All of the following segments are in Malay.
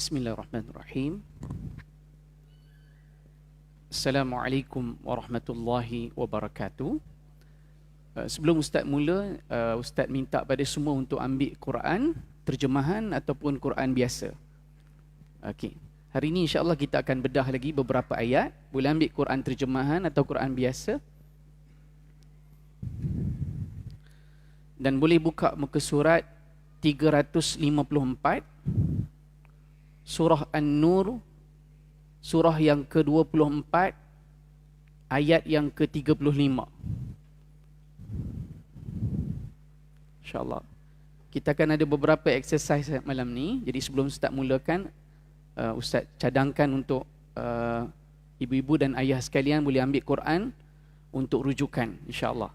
Bismillahirrahmanirrahim. Assalamualaikum warahmatullahi wabarakatuh. Sebelum Ustaz mula, Ustaz minta pada semua untuk ambil Quran terjemahan ataupun Quran biasa. Okey. Hari ini insya-Allah kita akan bedah lagi beberapa ayat. Boleh ambil Quran terjemahan atau Quran biasa. Dan boleh buka muka surat 354, Surah An-Nur, surah yang ke-24, ayat yang ke-35. InsyaAllah. Kita akan ada beberapa exercise malam ni. Jadi sebelum Ustaz mulakan, Ustaz cadangkan untuk ibu-ibu dan ayah sekalian boleh ambil Quran untuk rujukan, insyaAllah.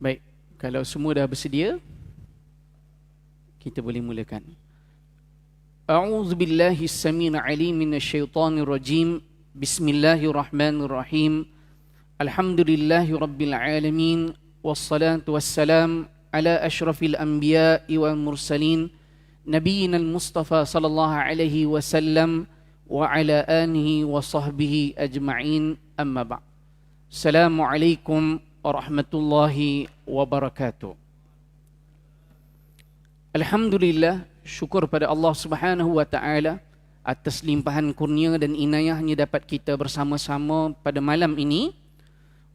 Baik, kalau semua dah bersedia, kita boleh mulakan. A'udzu billahi as-sami'il 'alim minasyaitonir rajim. Bismillahirrahmanirrahim. Alhamdulillahirabbil alamin wassalatu wassalam ala asyrafil anbiya'i wal mursalin nabiyina al-mustafa sallallahu alaihi wasallam wa ala alihi wa sahbihi ajma'in, amma ba'd. Assalamualaikum warahmatullahi wabarakatuh. Alhamdulillah, syukur pada Allah Subhanahu wa taala atas limpahan kurnia dan inayahnya dapat kita bersama-sama pada malam ini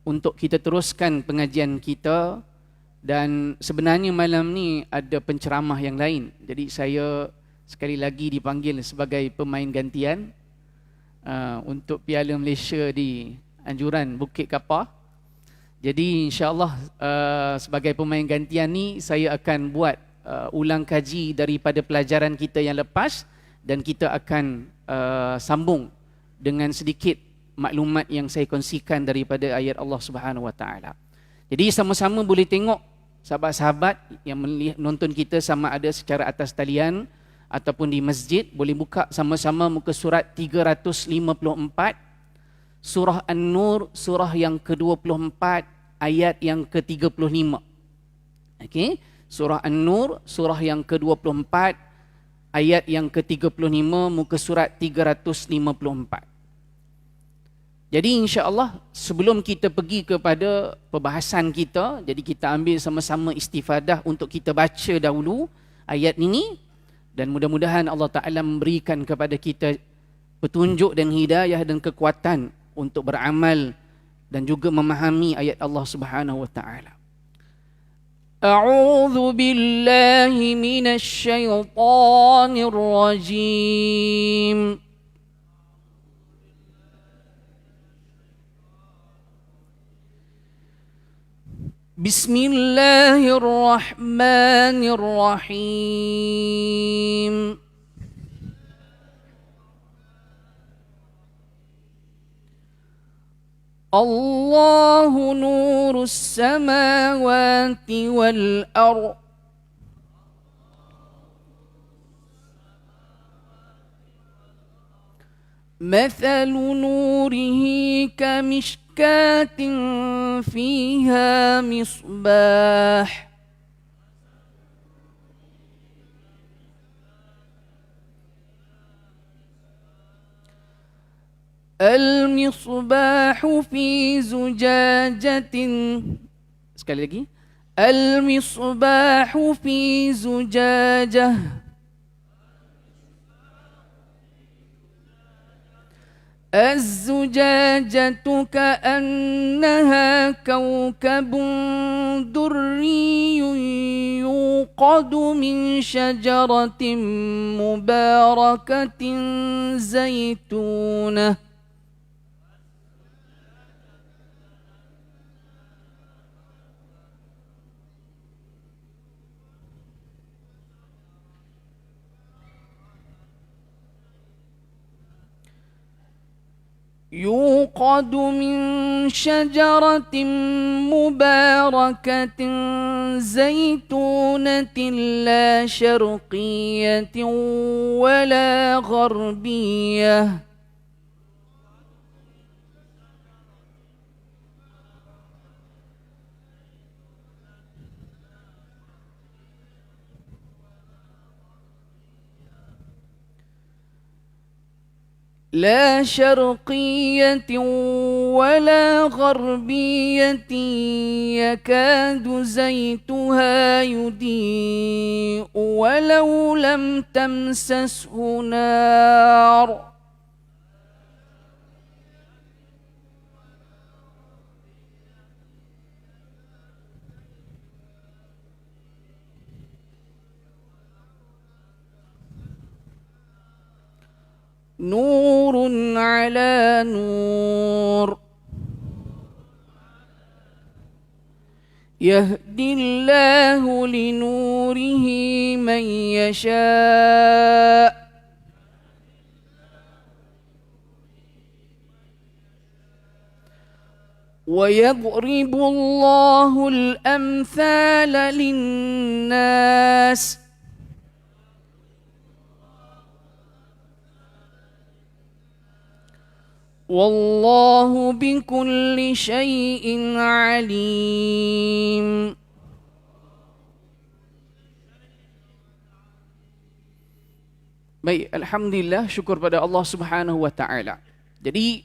untuk kita teruskan pengajian kita. Dan sebenarnya malam ni ada penceramah yang lain. Jadi saya sekali lagi dipanggil sebagai pemain gantian untuk Piala Malaysia di anjuran Bukit Kapar. Jadi insyaAllah sebagai pemain gantian ni saya akan buat ulang kaji daripada pelajaran kita yang lepas, dan kita akan sambung dengan sedikit maklumat yang saya kongsikan daripada ayat Allah Subhanahu Wa Taala. Jadi sama-sama boleh tengok sahabat-sahabat yang menonton kita, sama ada secara atas talian ataupun di masjid, boleh buka sama-sama muka surat 354, Surah An-Nur, surah yang ke-24, ayat yang ke-35. Okey, Surah An-Nur, surah yang ke-24, ayat yang ke-35, muka surat 354. Jadi insya-Allah sebelum kita pergi kepada perbahasan kita, jadi kita ambil sama-sama istifadah untuk kita baca dahulu ayat ini, dan mudah-mudahan Allah Ta'ala memberikan kepada kita petunjuk dan hidayah dan kekuatan untuk beramal dan juga memahami ayat Allah Subhanahu wa taala. A'udzu billahi minasy syaithanir rajim. Bismillahirrahmanirrahim. Allahu nurus samawati wal ardh. Mathalu nurihi kamishkatin fiha misbah. Al-misbah fi zujajatin. Sekali lagi. Al-misbah fi zujajah. Az-zujajatu ka'annaha kawkabun durriyun yuqadu min syajaratin mubarakatin zaitunah. يوقد من شجرة مباركة زيتونة لا شرقية ولا غربية لا شرقية ولا غربية يكاد زيتها يضيء ولو لم تمسسه نار نور على نور يهدي الله لنوره من يشاء ويضرب الله الأمثال للناس والله بكل شيء عليم. Baik, alhamdulillah, syukur pada Allah Subhanahu wa taala. Jadi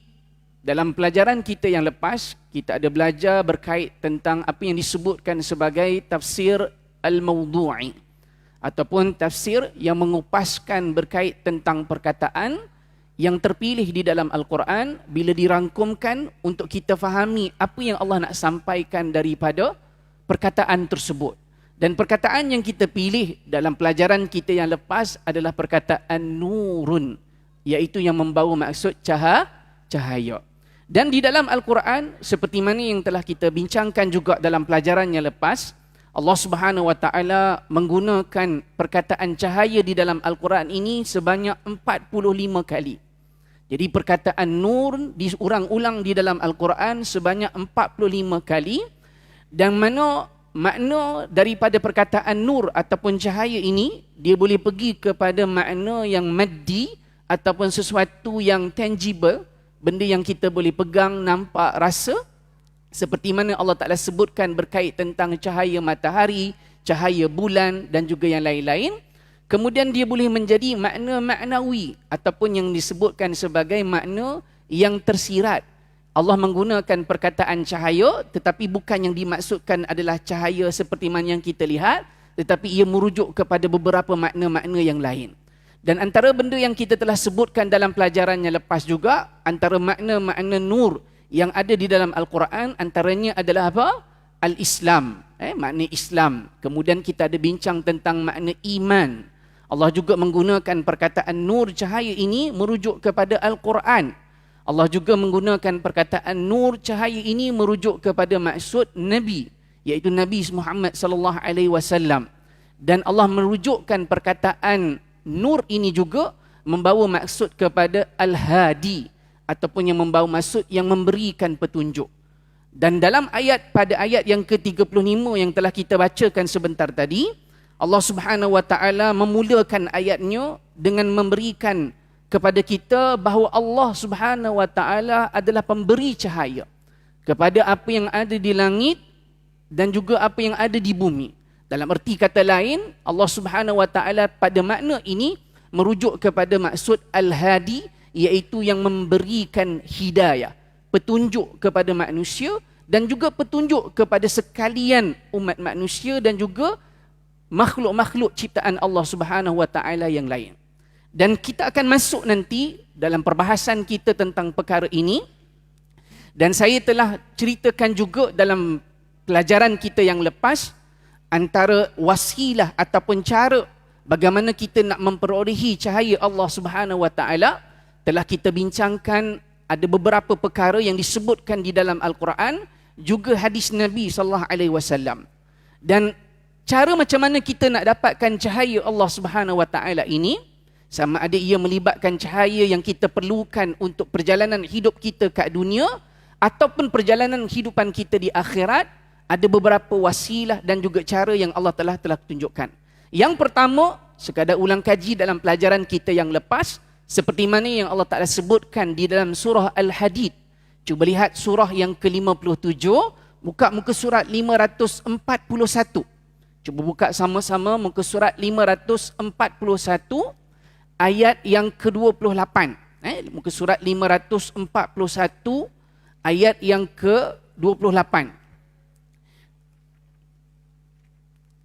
dalam pelajaran kita yang lepas, kita ada belajar berkait tentang apa yang disebutkan sebagai tafsir al-mawdu'i ataupun tafsir yang mengupaskan berkait tentang perkataan yang terpilih di dalam Al-Quran bila dirangkumkan untuk kita fahami apa yang Allah nak sampaikan daripada perkataan tersebut. Dan perkataan yang kita pilih dalam pelajaran kita yang lepas adalah perkataan nurun, iaitu yang membawa maksud cahaya. Dan di dalam Al-Quran, seperti mana yang telah kita bincangkan juga dalam pelajaran yang lepas, Allah Subhanahu wa taala menggunakan perkataan cahaya di dalam Al-Quran ini sebanyak 45 kali. Jadi perkataan nur diulang-ulang di dalam Al-Quran sebanyak 45 kali, dan makna daripada perkataan nur ataupun cahaya ini dia boleh pergi kepada makna yang maddi ataupun sesuatu yang tangible, benda yang kita boleh pegang, nampak, rasa. Seperti mana Allah Ta'ala sebutkan berkait tentang cahaya matahari, cahaya bulan dan juga yang lain-lain. Kemudian dia boleh menjadi makna maknawi ataupun yang disebutkan sebagai makna yang tersirat. Allah menggunakan perkataan cahaya tetapi bukan yang dimaksudkan adalah cahaya seperti mana yang kita lihat, tetapi ia merujuk kepada beberapa makna-makna yang lain. Dan antara benda yang kita telah sebutkan dalam pelajaran yang lepas juga, antara makna-makna nur yang ada di dalam Al-Quran, antaranya adalah apa? Al-Islam, makna Islam. Kemudian kita ada bincang tentang makna iman. Allah juga menggunakan perkataan nur cahaya ini merujuk kepada Al-Quran. Allah juga menggunakan perkataan nur cahaya ini merujuk kepada maksud Nabi, iaitu Nabi Muhammad sallallahu alaihi wasallam. Dan Allah merujukkan perkataan nur ini juga membawa maksud kepada Al-Hadi, ataupun yang membawa maksud yang memberikan petunjuk. Dan dalam pada ayat yang ke-35 yang telah kita bacakan sebentar tadi, Allah Subhanahu wa taala memulakan ayatnya dengan memberikan kepada kita bahawa Allah Subhanahu wa taala adalah pemberi cahaya kepada apa yang ada di langit dan juga apa yang ada di bumi. Dalam erti kata lain, Allah Subhanahu wa taala pada makna ini merujuk kepada maksud Al-Hadi, iaitu yang memberikan hidayah, petunjuk kepada manusia dan juga petunjuk kepada sekalian umat manusia dan juga makhluk-makhluk ciptaan Allah Subhanahu wa taala yang lain. Dan kita akan masuk nanti dalam perbahasan kita tentang perkara ini. Dan saya telah ceritakan juga dalam pelajaran kita yang lepas, antara wasilah ataupun cara bagaimana kita nak memperolehi cahaya Allah Subhanahu wa taala, telah kita bincangkan ada beberapa perkara yang disebutkan di dalam Al-Quran, juga hadis Nabi sallallahu alaihi wasallam. Dan cara macam mana kita nak dapatkan cahaya Allah Subhanahu wa taala ini, sama ada ia melibatkan cahaya yang kita perlukan untuk perjalanan hidup kita kat dunia ataupun perjalanan kehidupan kita di akhirat, ada beberapa wasilah dan juga cara yang Allah telah tunjukkan. Yang pertama, sekadar ulang kaji dalam pelajaran kita yang lepas, seperti mana yang Allah Ta'ala sebutkan di dalam surah Al-Hadid. Cuba lihat surah yang ke-57, buka muka surat 541. Cuba buka sama-sama muka surat 541, ayat yang ke-28. Muka surat 541, ayat yang ke-28.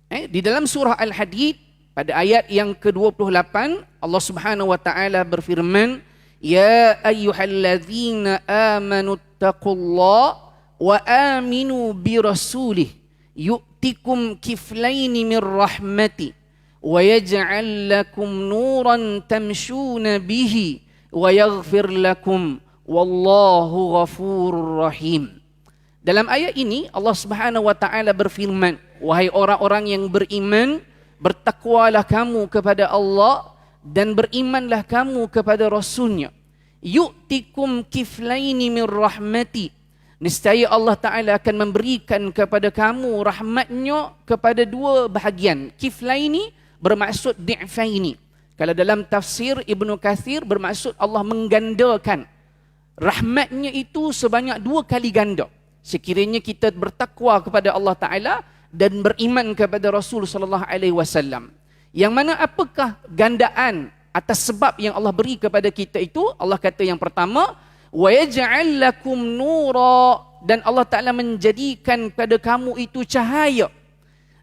Di dalam surah Al-Hadid, pada ayat yang ke-28, Allah Subhanahu wa taala berfirman, "Ya ayyuhallazina amanu taqullaha wa aminu bi rasulih yu'tikum kiflaini min rahmati wa yaj'al lakum nuran tamshuna bihi wa yaghfir lakum wallahu ghafurur rahim." Dalam ayat ini Allah Subhanahu wa taala berfirman, wahai orang-orang yang beriman, bertakwalah kamu kepada Allah dan berimanlah kamu kepada Rasulnya. Yu'tikum kiflaini min rahmati. Niscaya Allah Ta'ala akan memberikan kepada kamu rahmatnya kepada dua bahagian. Kiflaini bermaksud di'faini. Kalau dalam tafsir Ibnu Katsir bermaksud Allah menggandakan. Rahmatnya itu sebanyak 2 kali ganda. Sekiranya kita bertakwa kepada Allah Ta'ala dan beriman kepada Rasul sallallahu alaihi wasallam. Yang mana apakah gandaan atas sebab yang Allah beri kepada kita itu? Allah kata yang pertama, wa yaj'al lakum nura, dan Allah Taala menjadikan pada kamu itu cahaya.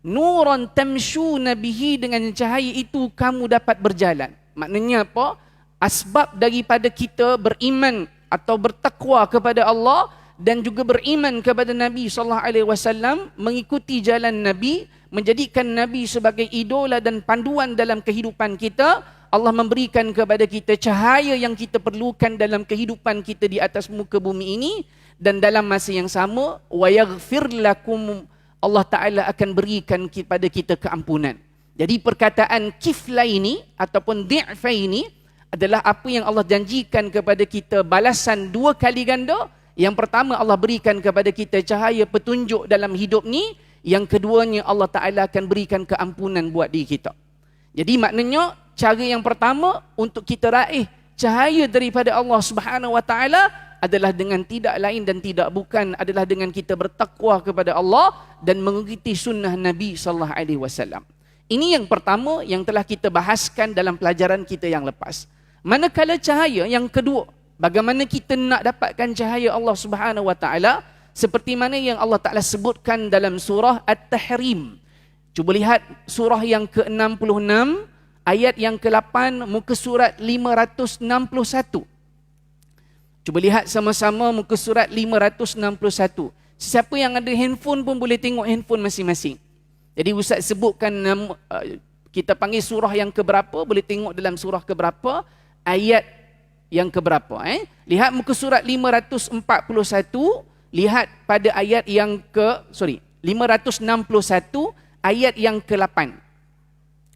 Nuran tamshuna bihi, dengan cahaya itu kamu dapat berjalan. Maknanya apa? Asbab daripada kita beriman atau bertakwa kepada Allah dan juga beriman kepada Nabi SAW, mengikuti jalan Nabi, menjadikan Nabi sebagai idola dan panduan dalam kehidupan kita, Allah memberikan kepada kita cahaya yang kita perlukan dalam kehidupan kita di atas muka bumi ini, dan dalam masa yang sama, wa yaghfir lakum, Allah Ta'ala akan berikan kepada kita keampunan. Jadi perkataan kiflaini ataupun di'faini adalah apa yang Allah janjikan kepada kita, balasan 2 kali ganda. Yang pertama, Allah berikan kepada kita cahaya petunjuk dalam hidup ni. Yang keduanya, Allah Ta'ala akan berikan keampunan buat diri kita. Jadi maknanya, cara yang pertama untuk kita raih cahaya daripada Allah Subhanahu wa Ta'ala adalah dengan tidak lain dan tidak bukan adalah dengan kita bertakwa kepada Allah dan mengikuti sunnah Nabi SAW. Ini yang pertama yang telah kita bahaskan dalam pelajaran kita yang lepas. Manakala cahaya yang kedua, bagaimana kita nak dapatkan cahaya Allah Subhanahu wa Ta'ala? Seperti mana yang Allah Ta'ala sebutkan dalam surah At-Tahrim. Cuba lihat surah yang ke-66, ayat yang ke-8, muka surat 561. Cuba lihat sama-sama muka surat 561. Siapa yang ada handphone pun boleh tengok handphone masing-masing. Jadi Ustaz sebutkan kita panggil surah yang keberapa, boleh tengok dalam surah keberapa, ayat yang keberapa. Lihat muka surat 541, lihat pada ayat yang 561, ayat yang ke-8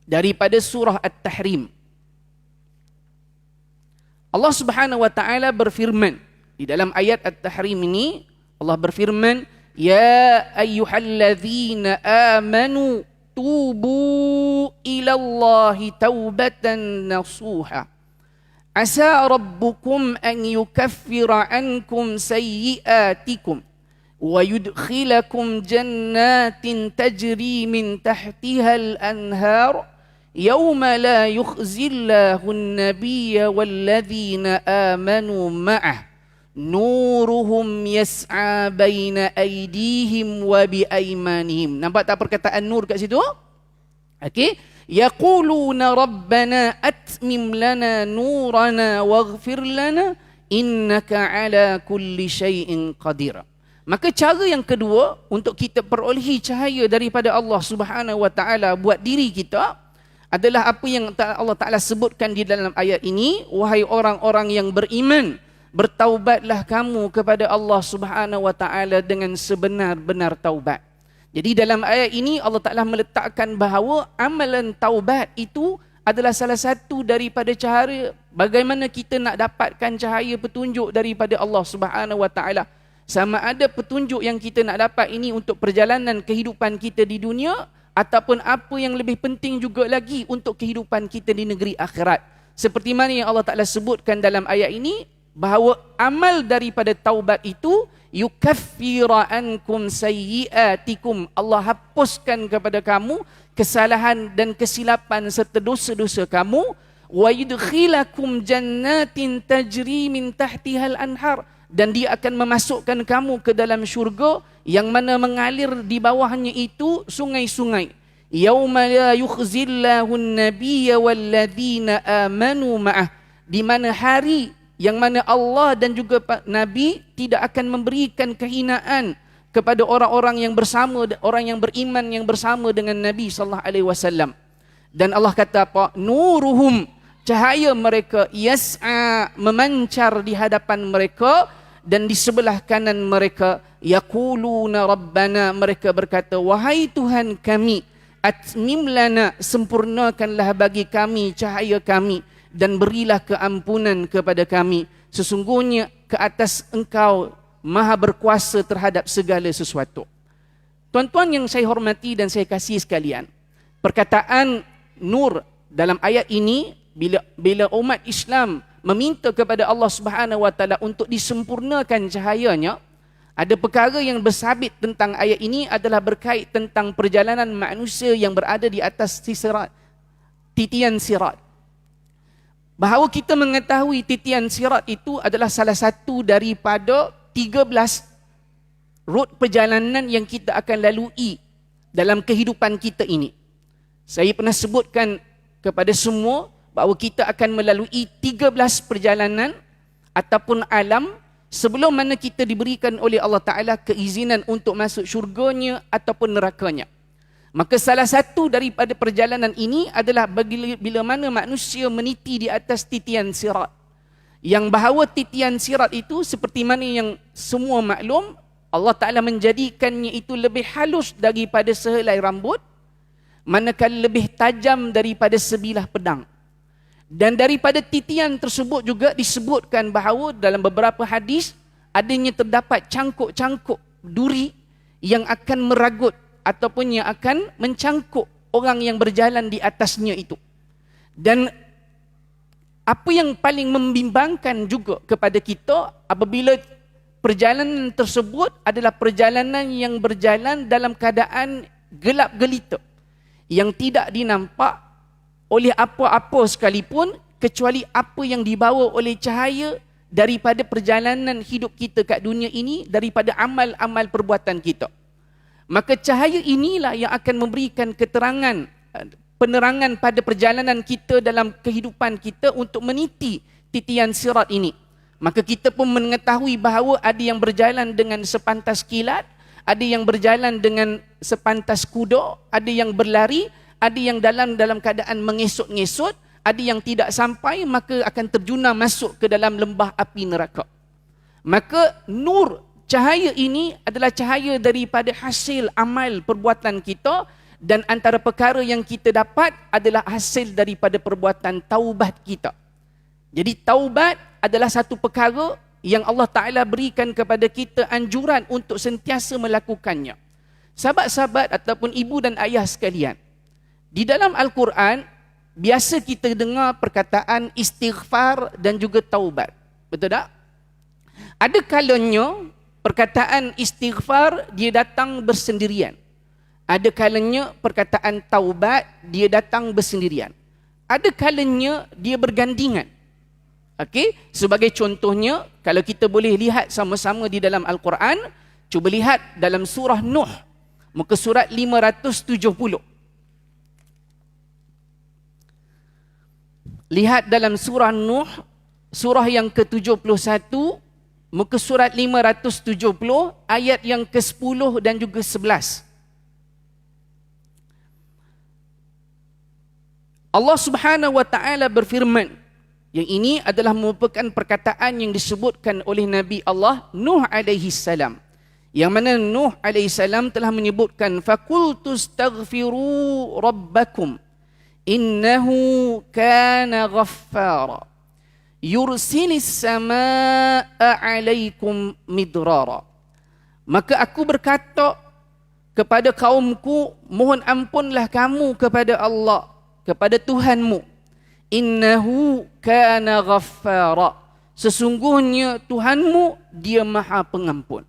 daripada surah At-Tahrim. Allah Subhanahu wa Ta'ala berfirman di dalam ayat At-Tahrim ini, Allah berfirman, ya ayyuhallazina amanu tubu ilallahi taubatan nasuha asa rabbukum an yukaffira ankum sayyiatikum wa yudkhilakum jannatin tajri min tahtiha al-anhar yawma la yukhzillahu an-nabiyya walladzina amanu ma'ah nuruhum yas'a baina aydihim wa biaymanihim. Nampak tak perkataan nur kat situ? Okey. Yaquluna rabbana atmim lana nurana waghfir lana innaka ala kulli syai'in qadir. Maka cara yang kedua untuk kita perolehi cahaya daripada Allah Subhanahu wa Ta'ala buat diri kita adalah apa yang Allah Ta'ala sebutkan di dalam ayat ini, wahai orang-orang yang beriman, bertaubatlah kamu kepada Allah Subhanahu wa Ta'ala dengan sebenar-benar taubat. Jadi dalam ayat ini Allah Ta'ala meletakkan bahawa amalan taubat itu adalah salah satu daripada cara bagaimana kita nak dapatkan cahaya petunjuk daripada Allah Subhanahu Wa Taala. Sama ada petunjuk yang kita nak dapat ini untuk perjalanan kehidupan kita di dunia, ataupun apa yang lebih penting juga lagi untuk kehidupan kita di negeri akhirat. Seperti mana yang Allah Ta'ala sebutkan dalam ayat ini, bahawa amal daripada taubat itu yukaffira ankum sayyiatikum. Allah hapuskan kepada kamu kesalahan dan kesilapan serta dosa-dosa kamu. Wa yudkhilakum jannatin tajri min tahtihal anhar. Dan dia akan memasukkan kamu ke dalam syurga yang mana mengalir di bawahnya itu sungai-sungai. Yauma la yukhzillahu an-nabiyya walladzina amanu ma'ah. Di mana hari yang mana Allah dan juga Nabi tidak akan memberikan kehinaan kepada orang-orang yang bersama, orang yang beriman yang bersama dengan Nabi sallallahu alaihi wasallam. Dan Allah kata apa? Nuruhum, cahaya mereka, yas'a, memancar di hadapan mereka, dan di sebelah kanan mereka, yaquluna rabbana, mereka berkata, wahai Tuhan kami, atmim lana, sempurnakanlah bagi kami cahaya kami, dan berilah keampunan kepada kami. Sesungguhnya ke atas Engkau Maha berkuasa terhadap segala sesuatu. Tuan-tuan yang saya hormati dan saya kasihi sekalian, perkataan nur dalam ayat ini, bila umat Islam meminta kepada Allah Subhanahu Wa Taala untuk disempurnakan cahayanya, ada perkara yang bersabit tentang ayat ini adalah berkait tentang perjalanan manusia yang berada di atas titian sirat. Bahawa kita mengetahui titian sirat itu adalah salah satu daripada 13 rut perjalanan yang kita akan lalui dalam kehidupan kita ini. Saya pernah sebutkan kepada semua bahawa kita akan melalui 13 perjalanan ataupun alam sebelum mana kita diberikan oleh Allah Ta'ala keizinan untuk masuk syurganya ataupun nerakanya. Maka salah satu daripada perjalanan ini adalah bila mana manusia meniti di atas titian sirat. Yang bahawa titian sirat itu seperti mana yang semua maklum, Allah Ta'ala menjadikannya itu lebih halus daripada sehelai rambut, manakala lebih tajam daripada sebilah pedang. Dan daripada titian tersebut juga disebutkan bahawa dalam beberapa hadis adanya terdapat cangkuk-cangkuk duri yang akan meragut ataupun yang akan mencangkuk orang yang berjalan di atasnya itu. Dan apa yang paling membimbangkan juga kepada kita apabila perjalanan tersebut adalah perjalanan yang berjalan dalam keadaan gelap gelita, yang tidak dinampak oleh apa-apa sekalipun kecuali apa yang dibawa oleh cahaya daripada perjalanan hidup kita kat dunia ini, daripada amal-amal perbuatan kita. Maka cahaya inilah yang akan memberikan keterangan, penerangan pada perjalanan kita dalam kehidupan kita untuk meniti titian sirat ini. Maka kita pun mengetahui bahawa ada yang berjalan dengan sepantas kilat, ada yang berjalan dengan sepantas kuda, ada yang berlari, ada yang dalam keadaan mengesut-ngesut, ada yang tidak sampai maka akan terjuna masuk ke dalam lembah api neraka. Maka nur, cahaya ini adalah cahaya daripada hasil amal perbuatan kita, dan antara perkara yang kita dapat adalah hasil daripada perbuatan taubat kita. Jadi taubat adalah satu perkara yang Allah Ta'ala berikan kepada kita anjuran untuk sentiasa melakukannya. Sahabat-sahabat ataupun ibu dan ayah sekalian, di dalam Al-Quran, biasa kita dengar perkataan istighfar dan juga taubat. Betul tak? Ada kalanya perkataan istighfar dia datang bersendirian. Ada kalanya perkataan taubat dia datang bersendirian. Ada kalanya dia bergandingan. Okey, sebagai contohnya, kalau kita boleh lihat sama-sama di dalam Al-Quran, cuba lihat dalam surah Nuh, muka surat 570. Lihat dalam surah Nuh, surah yang ke-71, muka surat 570, ayat yang ke-10 dan juga 11. Allah Subhanahu Wa Ta'ala berfirman, yang ini adalah merupakan perkataan yang disebutkan oleh Nabi Allah Nuh alaihi salam. Yang mana Nuh alaihi salam telah menyebutkan, faqultu astaghfiru rabbakum innahu kana ghaffara yursilis samaa'a 'alaikum midrara. Maka aku berkata kepada kaumku, mohon ampunlah kamu kepada Allah, kepada Tuhanmu. Innahu kana ghaffara, sesungguhnya Tuhanmu dia Maha Pengampun.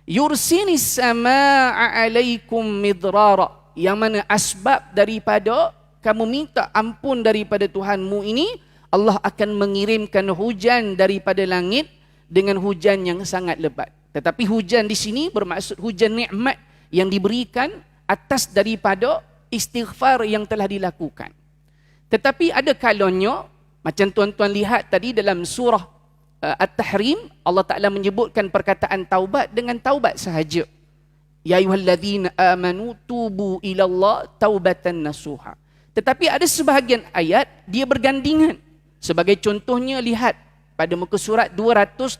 Yursilis samaa'a 'alaikum midrara, yang mana asbab daripada kamu minta ampun daripada Tuhanmu ini, Allah akan mengirimkan hujan daripada langit dengan hujan yang sangat lebat. Tetapi hujan di sini bermaksud hujan nikmat yang diberikan atas daripada istighfar yang telah dilakukan. Tetapi ada kalanya, macam tuan-tuan lihat tadi dalam surah At-Tahrim, Allah Ta'ala menyebutkan perkataan taubat dengan taubat sahaja. Ya ayyuhalladzina amanu tubu ilallah taubatan nasuha. Tetapi ada sebahagian ayat dia bergandingan. Sebagai contohnya lihat pada muka surat 221.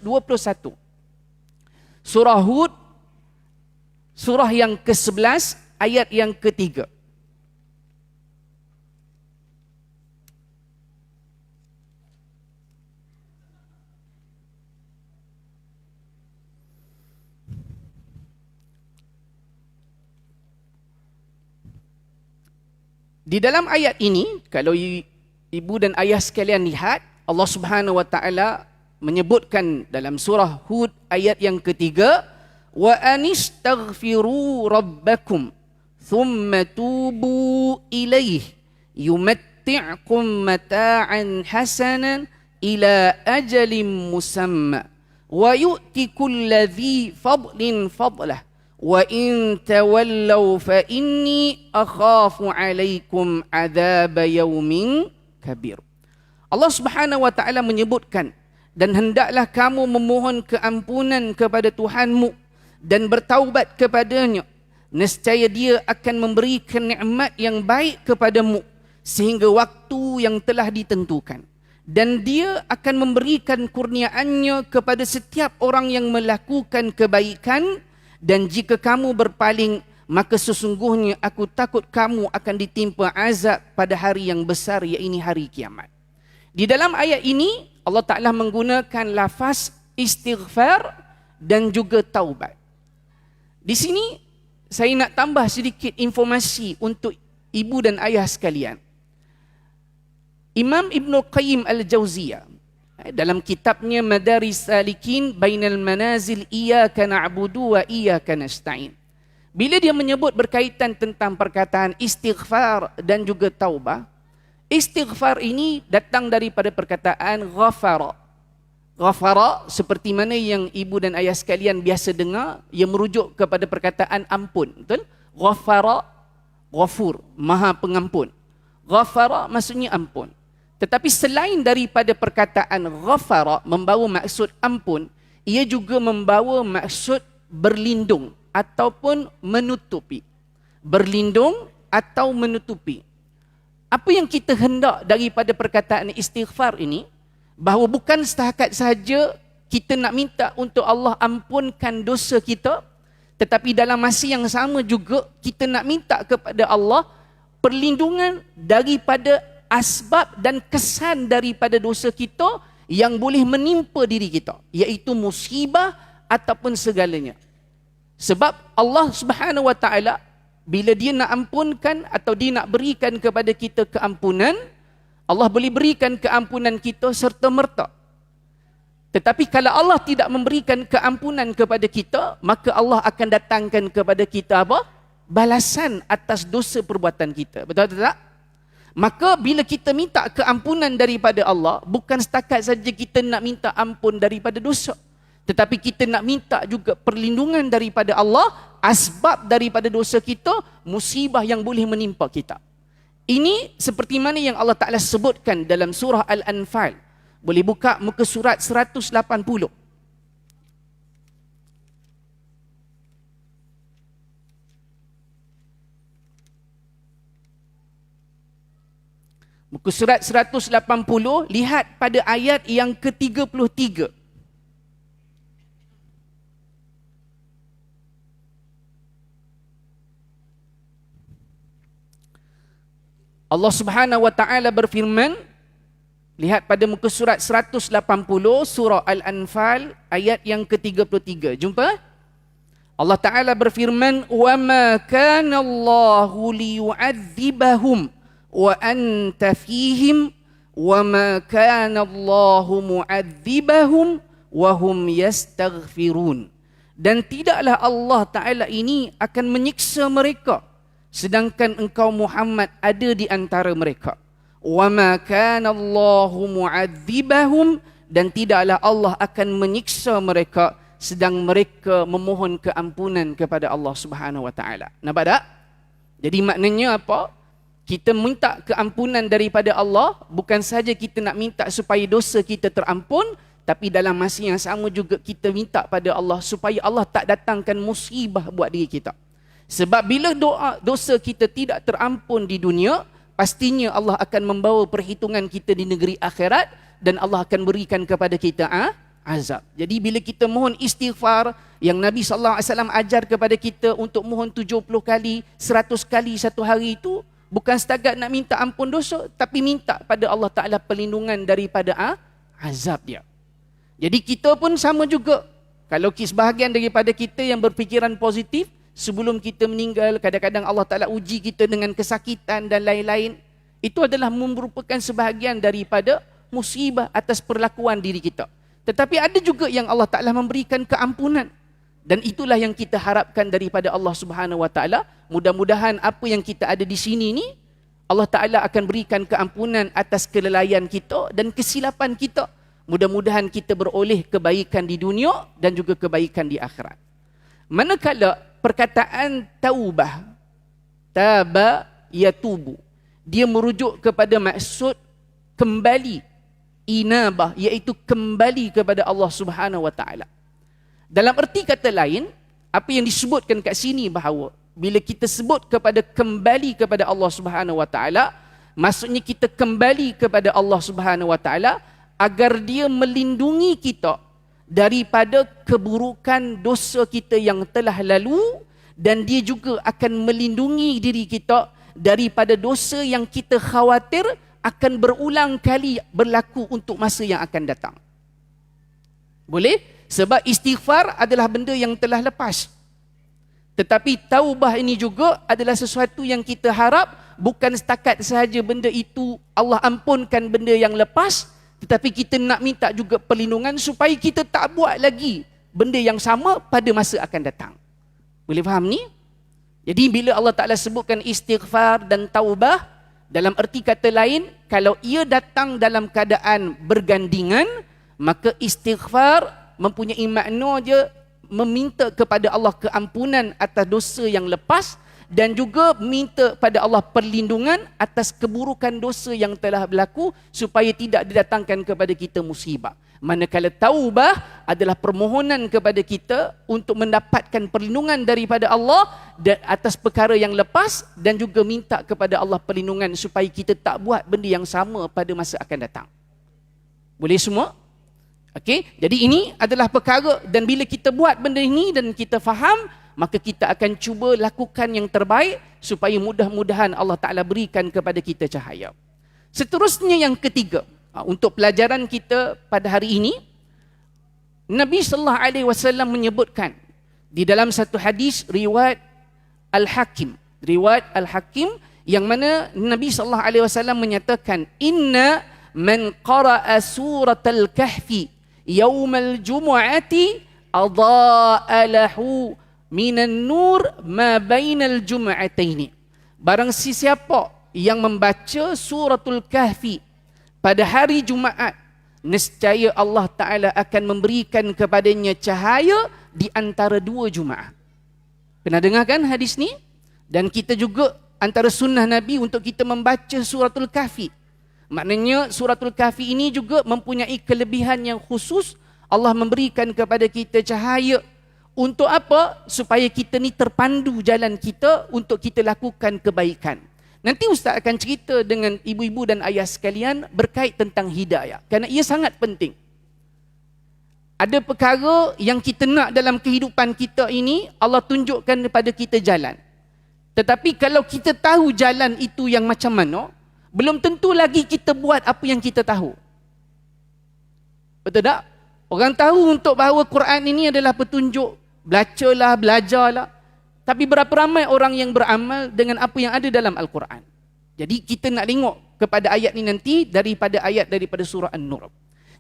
Surah Hud, surah yang ke-11 ayat yang ke-3. Di dalam ayat ini, kalau ibu dan ayah sekalian lihat, Allah Subhanahu wa taala menyebutkan dalam surah Hud ayat yang ketiga, wa anistaghfiru rabbakum thumma tubu ilaih yumatti'kum mata'an hasanan ila ajalin musamma wa yu'ti kulladhi fadlin fadlah wa in tawallaw fa inni akhafu alaikum adzab yaumin kabir. Allah Subhanahu wa taala menyebutkan, dan hendaklah kamu memohon keampunan kepada Tuhanmu dan bertaubat kepadanya, nescaya dia akan memberikan nikmat yang baik kepadamu sehingga waktu yang telah ditentukan, dan dia akan memberikan kurniaannya kepada setiap orang yang melakukan kebaikan. Dan jika kamu berpaling, maka sesungguhnya aku takut kamu akan ditimpa azab pada hari yang besar, iaitu hari kiamat. Di dalam ayat ini Allah Ta'ala menggunakan lafaz istighfar dan juga taubat. Di sini saya nak tambah sedikit informasi untuk ibu dan ayah sekalian. Imam Ibn Qayyim Al-Jauziyah dalam kitabnya Madaris Salikin Bainal Manazil Iyyaka na'budu wa iyyaka nasta'in, bila dia menyebut berkaitan tentang perkataan istighfar dan juga taubah, istighfar ini datang daripada perkataan ghafara. Ghafara seperti mana yang ibu dan ayah sekalian biasa dengar, ia merujuk kepada perkataan ampun, betul? Ghafara, ghafur, Maha Pengampun. Ghafara maksudnya ampun. Tetapi selain daripada perkataan ghafara membawa maksud ampun, ia juga membawa maksud berlindung ataupun menutupi. Berlindung atau menutupi. Apa yang kita hendak daripada perkataan istighfar ini, bahawa bukan setakat sahaja kita nak minta untuk Allah ampunkan dosa kita, tetapi dalam masa yang sama juga kita nak minta kepada Allah perlindungan daripada asbab dan kesan daripada dosa kita yang boleh menimpa diri kita, iaitu musibah ataupun segalanya. Sebab Allah Subhanahu wa taala bila dia nak ampunkan atau dia nak berikan kepada kita keampunan, Allah boleh berikan keampunan kita serta-merta. Tetapi kalau Allah tidak memberikan keampunan kepada kita, maka Allah akan datangkan kepada kita apa? Balasan atas dosa perbuatan kita. Betul atau tak? Maka bila kita minta keampunan daripada Allah, bukan setakat saja kita nak minta ampun daripada dosa, tetapi kita nak minta juga perlindungan daripada Allah, asbab daripada dosa kita, musibah yang boleh menimpa kita. Ini seperti mana yang Allah Ta'ala sebutkan dalam surah Al-Anfal. Boleh buka muka surat 180. Muka surat 180, lihat pada ayat yang ke-33. Allah Subhanahu wa taala berfirman, lihat pada muka surat 180 surah Al-Anfal ayat yang ke-33. Jumpa? Allah Taala berfirman, "Wa ma kana Allahu liyu'adzibahum wa anta fihim wa ma kana Allahu mu'adzibahum wa hum yastaghfirun." Dan tidaklah Allah Taala ini akan menyiksa mereka sedangkan engkau Muhammad ada di antara mereka. Wa ma kana Allahu mu'adzibahum, dan tidaklah Allah akan menyiksa mereka sedang mereka memohon keampunan kepada Allah Subhanahu wa taala. Nampak tak? Jadi maknanya apa? Kita minta keampunan daripada Allah, bukan saja kita nak minta supaya dosa kita terampun, tapi dalam masa yang sama juga kita minta pada Allah supaya Allah tak datangkan musibah buat diri kita. Sebab bila dosa kita tidak terampun di dunia, pastinya Allah akan membawa perhitungan kita di negeri akhirat dan Allah akan berikan kepada kita azab. Jadi bila kita mohon istighfar yang Nabi SAW ajar kepada kita untuk mohon 70 kali, 100 kali satu hari itu, bukan setakat nak minta ampun dosa, tapi minta pada Allah Ta'ala perlindungan daripada azab dia. Jadi kita pun sama juga. Kalau sebahagian daripada kita yang berfikiran positif, sebelum kita meninggal, kadang-kadang Allah Ta'ala uji kita dengan kesakitan dan lain-lain. Itu adalah merupakan sebahagian daripada musibah atas perlakuan diri kita. Tetapi ada juga yang Allah Ta'ala memberikan keampunan. Dan itulah yang kita harapkan daripada Allah Subhanahu Wa Ta'ala. Mudah-mudahan apa yang kita ada di sini ni, Allah Ta'ala akan berikan keampunan atas kelalaian kita dan kesilapan kita. Mudah-mudahan kita beroleh kebaikan di dunia dan juga kebaikan di akhirat. Manakala perkataan taubah, taba yatubu, dia merujuk kepada maksud kembali, inabah, iaitu kembali kepada Allah Subhanahu wa taala. Dalam erti kata lain, apa yang disebutkan kat sini bahawa bila kita sebut kepada kembali kepada Allah Subhanahu wa taala, maksudnya kita kembali kepada Allah Subhanahu wa taala agar dia melindungi kita daripada keburukan dosa kita yang telah lalu, dan dia juga akan melindungi diri kita daripada dosa yang kita khawatir akan berulang kali berlaku untuk masa yang akan datang. Boleh? Sebab istighfar adalah benda yang telah lepas. Tetapi taubah ini juga adalah sesuatu yang kita harap bukan setakat sahaja benda itu Allah ampunkan benda yang lepas, tetapi kita nak minta juga perlindungan supaya kita tak buat lagi benda yang sama pada masa akan datang. Boleh faham ni? Jadi bila Allah Ta'ala sebutkan istighfar dan taubah, dalam erti kata lain, kalau ia datang dalam keadaan bergandingan, maka istighfar mempunyai makna dia meminta kepada Allah keampunan atas dosa yang lepas, dan juga minta pada Allah perlindungan atas keburukan dosa yang telah berlaku supaya tidak didatangkan kepada kita musibah. Manakala taubah adalah permohonan kepada kita untuk mendapatkan perlindungan daripada Allah atas perkara yang lepas, dan juga minta kepada Allah perlindungan supaya kita tak buat benda yang sama pada masa akan datang. Boleh semua? Okey, jadi ini adalah perkara, dan bila kita buat benda ini dan kita faham, maka kita akan cuba lakukan yang terbaik supaya mudah-mudahan Allah Ta'ala berikan kepada kita cahaya. Seterusnya yang ketiga, untuk pelajaran kita pada hari ini, Nabi SAW menyebutkan di dalam satu hadis riwayat Al-Hakim, yang mana Nabi SAW menyatakan, Inna man qara'a suratal kahfi yawmal jumu'ati adha'a lahu minan nur ma bainal jum'ataini. Barang sesiapa yang membaca suratul kahfi pada hari Jumaat, nescaya Allah Ta'ala akan memberikan kepadanya cahaya di antara dua Jumaat. Pernah dengar kan hadis ni? Dan kita juga antara sunnah Nabi untuk kita membaca suratul kahfi. Maknanya suratul kahfi ini juga mempunyai kelebihan yang khusus. Allah memberikan kepada kita cahaya. Untuk apa? Supaya kita ni terpandu jalan kita untuk kita lakukan kebaikan. Nanti Ustaz akan cerita dengan ibu-ibu dan ayah sekalian berkait tentang hidayah. Kerana ia sangat penting. Ada perkara yang kita nak dalam kehidupan kita ini, Allah tunjukkan kepada kita jalan. Tetapi kalau kita tahu jalan itu yang macam mana, belum tentu lagi kita buat apa yang kita tahu. Betul tak? Orang tahu untuk bahawa Quran ini adalah petunjuk, bacalah, belajarlah. Tapi berapa ramai orang yang beramal dengan apa yang ada dalam Al-Quran? Jadi kita nak tengok kepada ayat ni nanti daripada surah An-Nur.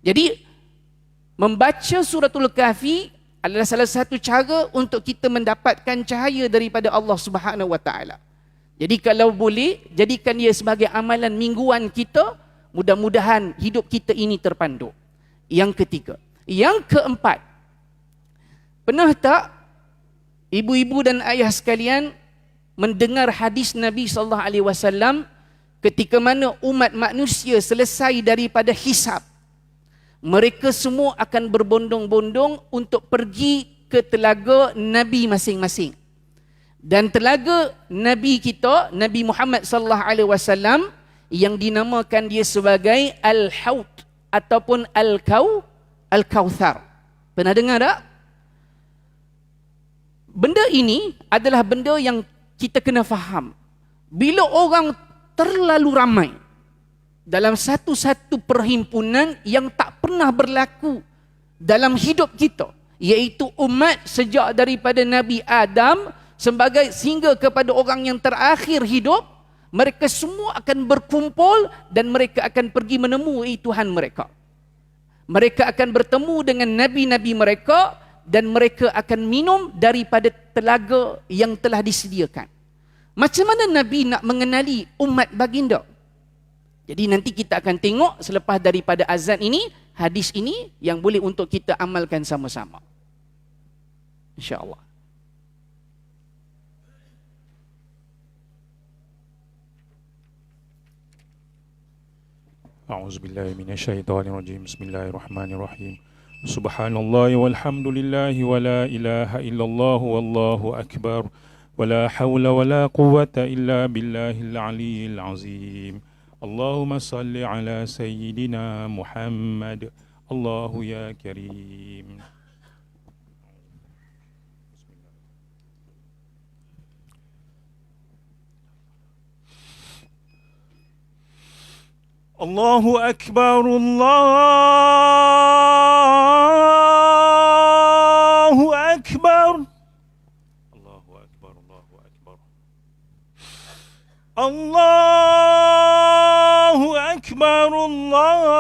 Jadi membaca suratul Kahfi adalah salah satu cara untuk kita mendapatkan cahaya daripada Allah Subhanahu Wa Taala. Jadi kalau boleh, jadikan dia sebagai amalan mingguan kita, mudah-mudahan hidup kita ini terpandu. Yang ketiga. Yang keempat, pernah tak ibu-ibu dan ayah sekalian mendengar hadis Nabi SAW ketika mana umat manusia selesai daripada hisab, mereka semua akan berbondong-bondong untuk pergi ke telaga Nabi masing-masing. Dan telaga Nabi kita, Nabi Muhammad SAW, yang dinamakan dia sebagai Al-Haud ataupun Al-Kauthar. Pernah dengar tak? Benda ini adalah benda yang kita kena faham. Bila orang terlalu ramai dalam satu-satu perhimpunan yang tak pernah berlaku dalam hidup kita, iaitu umat sejak daripada Nabi Adam sehingga kepada orang yang terakhir hidup, mereka semua akan berkumpul dan mereka akan pergi menemui Tuhan mereka. Mereka akan bertemu dengan nabi-nabi mereka dan mereka akan minum daripada telaga yang telah disediakan. Macam mana Nabi nak mengenali umat baginda? Jadi nanti kita akan tengok selepas daripada azan ini, hadis ini yang boleh untuk kita amalkan sama-sama. InsyaAllah. A'udzubillahi minasyaitonirrajim. Bismillahirrahmanirrahim. Subhanallah walhamdulillahi wa la ilaha illallah wallahu akbar wa la hawla wa la quwwata illa billahil aliyyil azim. Allahumma salli ala sayyidina Muhammad. Allahu ya karim. Allahu akbar, Allahu akbar. Allahu akbar, Allahu akbar. Allahu akbar, Allahu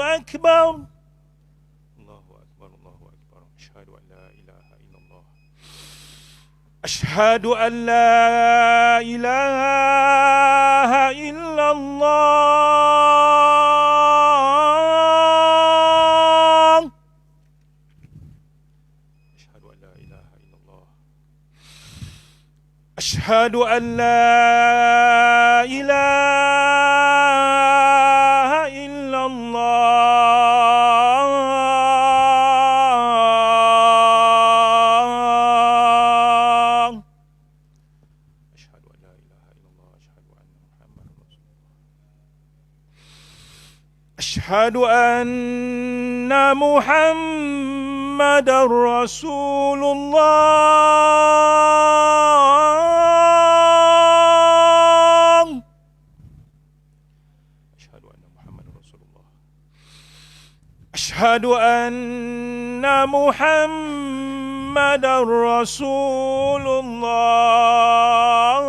akbar. Allahu akbar, Allahu akbar. Asyhadu an la ilaha illallah. أشهد أن لا إله إلا الله. أشهد أن لا إله إلا الله. أشهد أن لا إله إلا الله. أشهد أن محمد رسول الله. أشهد أن محمد رسول الله. أشهد أن محمد رسول الله.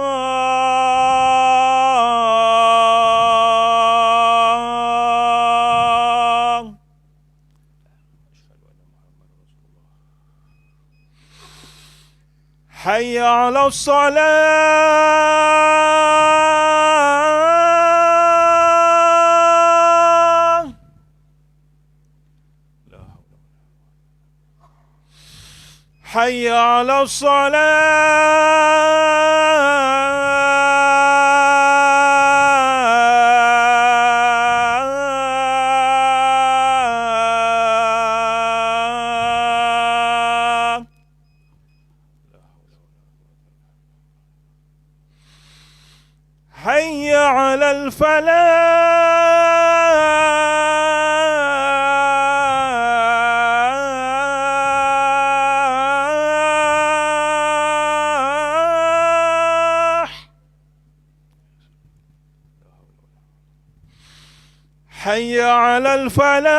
حي على الصلاة. حي على الصلاة. حي على الفلاح. حي على الفلاح.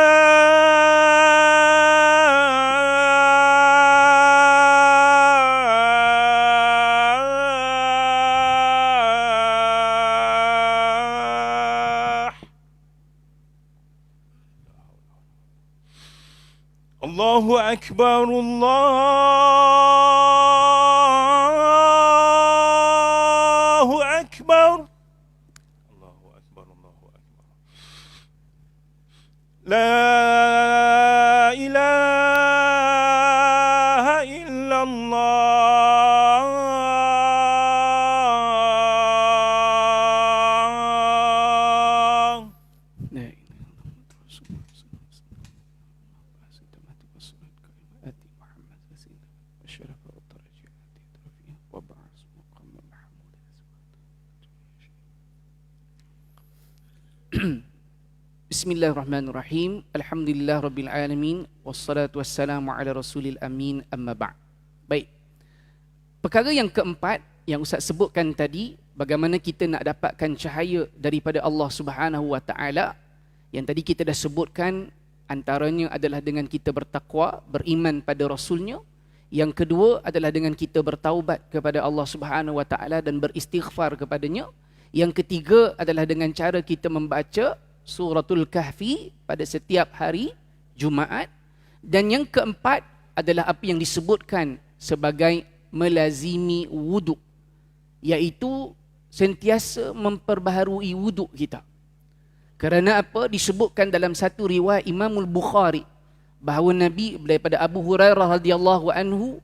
الله أكبر الله أكبر الله أكبر الله أكبر لا إله إلا الله. La ilaha illallah Rasulullah sallallahu alaihi wasallam. Ati Muhammad Rasulullah asyaraf wa darajat rafi'ah wa ba'as maqam mahmud. Bismillahirrahmanirrahim. Alhamdulillah rabbil alamin wassalatu wassalamu ala rasulil amin amma ba'd. Baik. Perkara yang keempat yang Ustaz sebutkan tadi, bagaimana kita nak dapatkan cahaya daripada Allah Subhanahu wa taala. Yang tadi kita dah sebutkan, antaranya adalah dengan kita bertakwa, beriman pada Rasulnya. Yang kedua adalah dengan kita bertaubat kepada Allah Subhanahu wa taala dan beristighfar kepadanya. Yang ketiga adalah dengan cara kita membaca Suratul Kahfi pada setiap hari Jumaat. Dan yang keempat adalah apa yang disebutkan sebagai melazimi wuduk, iaitu sentiasa memperbaharui wuduk kita. Kerana apa? Disebutkan dalam satu riwayat Imamul Bukhari bahawa Nabi, daripada Abu Hurairah radhiyallahu anhu,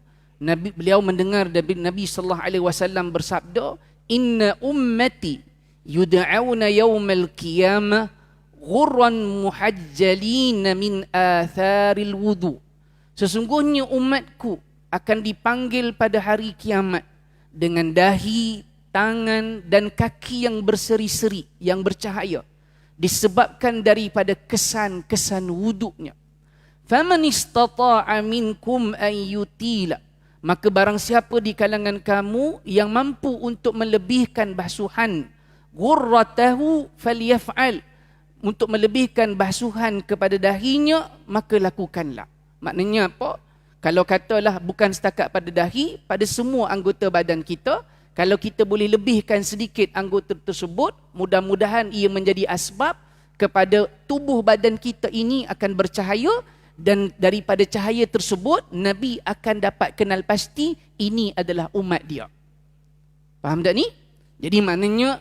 beliau mendengar Nabi sallallahu alaihi wasallam bersabda, "Inna ummati yud'auna yaumal qiyamah ghurran muhajjalin min atharil wudu." Sesungguhnya umatku akan dipanggil pada hari kiamat dengan dahi, tangan dan kaki yang berseri-seri, yang bercahaya, disebabkan daripada kesan-kesan wuduknya. Faman istata'a minkum an yutila, maka barang siapa di kalangan kamu yang mampu untuk melebihkan basuhan ghurratahu falyaf'al, untuk melebihkan basuhan kepada dahinya, maka lakukanlah. Maknanya apa? Kalau katalah bukan setakat pada dahi, pada semua anggota badan kita, kalau kita boleh lebihkan sedikit anggota tersebut, mudah-mudahan ia menjadi asbab kepada tubuh badan kita ini akan bercahaya, dan daripada cahaya tersebut Nabi akan dapat kenal pasti ini adalah umat dia. Faham tak ni? Jadi maknanya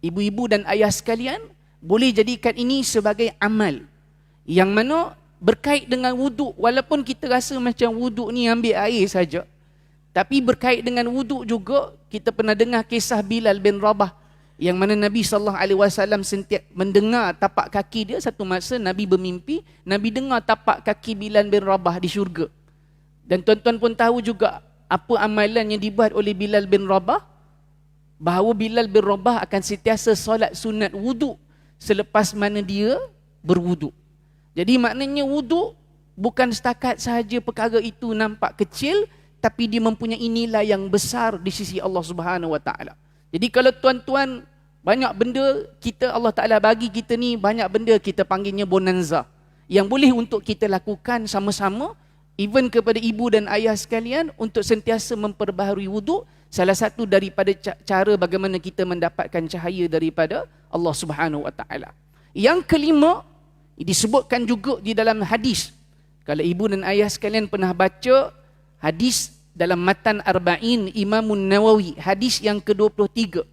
ibu-ibu dan ayah sekalian boleh jadikan ini sebagai amal yang mana berkait dengan wuduk. Walaupun kita rasa macam wuduk ni ambil air saja, tapi berkait dengan wuduk juga. Kita pernah dengar kisah Bilal bin Rabah, yang mana Nabi SAW sentiasa mendengar tapak kaki dia. Satu masa Nabi bermimpi, Nabi dengar tapak kaki Bilal bin Rabah di syurga. Dan tuan-tuan pun tahu juga apa amalan yang dibuat oleh Bilal bin Rabah, bahawa Bilal bin Rabah akan sentiasa solat sunat wuduk selepas mana dia berwuduk. Jadi maknanya wuduk bukan setakat sahaja perkara itu nampak kecil, tapi dia mempunyai nilai yang besar di sisi Allah Subhanahu wa taala. Jadi kalau tuan-tuan, banyak benda kita, Allah Taala bagi kita ni banyak benda, kita panggilnya bonanza, yang boleh untuk kita lakukan sama-sama, even kepada ibu dan ayah sekalian, untuk sentiasa memperbaharui wuduk. Salah satu daripada cara bagaimana kita mendapatkan cahaya daripada Allah Subhanahu wa taala. Yang kelima, disebutkan juga di dalam hadis. Kalau ibu dan ayah sekalian pernah baca hadis dalam Matan Arba'in Imamun Nawawi, hadis yang ke-23,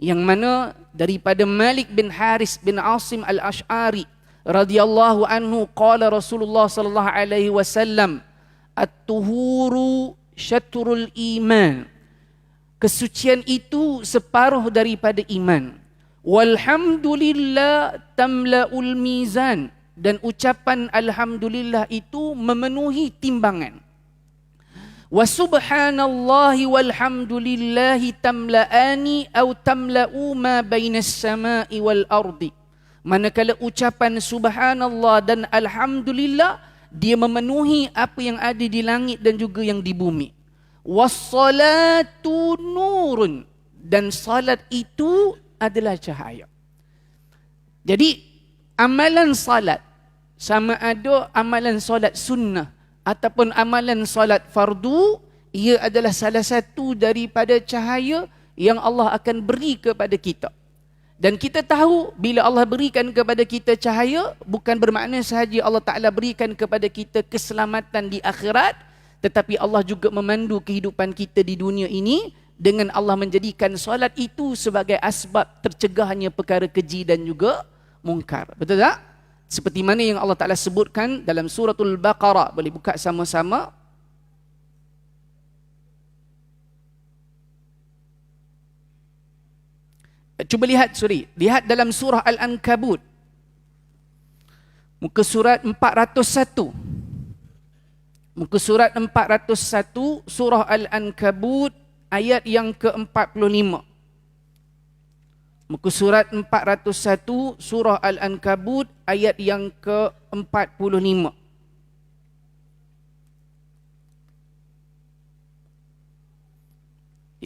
yang mana daripada Malik bin Haris bin Asim al-Ash'ari radhiyallahu anhu, qala Rasulullah sallallahu alaihi wasallam, at-tuhuru syatrul iman, kesucian itu separuh daripada iman. Walhamdulillah tamla'ul mizan, dan ucapan alhamdulillah itu memenuhi timbangan. Wa subhanallahi walhamdulillahi tamla'ani atau tamla'u ma bainas sama'i wal ardi. Manakala ucapan subhanallah dan alhamdulillah, dia memenuhi apa yang ada di langit dan juga yang di bumi. Wassalatu nurun, dan salat itu adalah cahaya. Jadi amalan salat, sama ada amalan solat sunnah ataupun amalan solat fardu, ia adalah salah satu daripada cahaya yang Allah akan beri kepada kita. Dan kita tahu bila Allah berikan kepada kita cahaya, bukan bermakna sahaja Allah Ta'ala berikan kepada kita keselamatan di akhirat, tetapi Allah juga memandu kehidupan kita di dunia ini dengan Allah menjadikan solat itu sebagai asbab tercegahnya perkara keji dan juga mungkar. Betul tak? Seperti mana yang Allah Ta'ala sebutkan dalam suratul Baqarah. Boleh buka sama-sama. Cuba lihat, lihat dalam surah Al-Ankabut. Muka surat 401. Muka surat 401, surah Al-Ankabut, ayat yang ke-45. Muka surat 401, surah Al-Ankabut, ayat yang ke-45.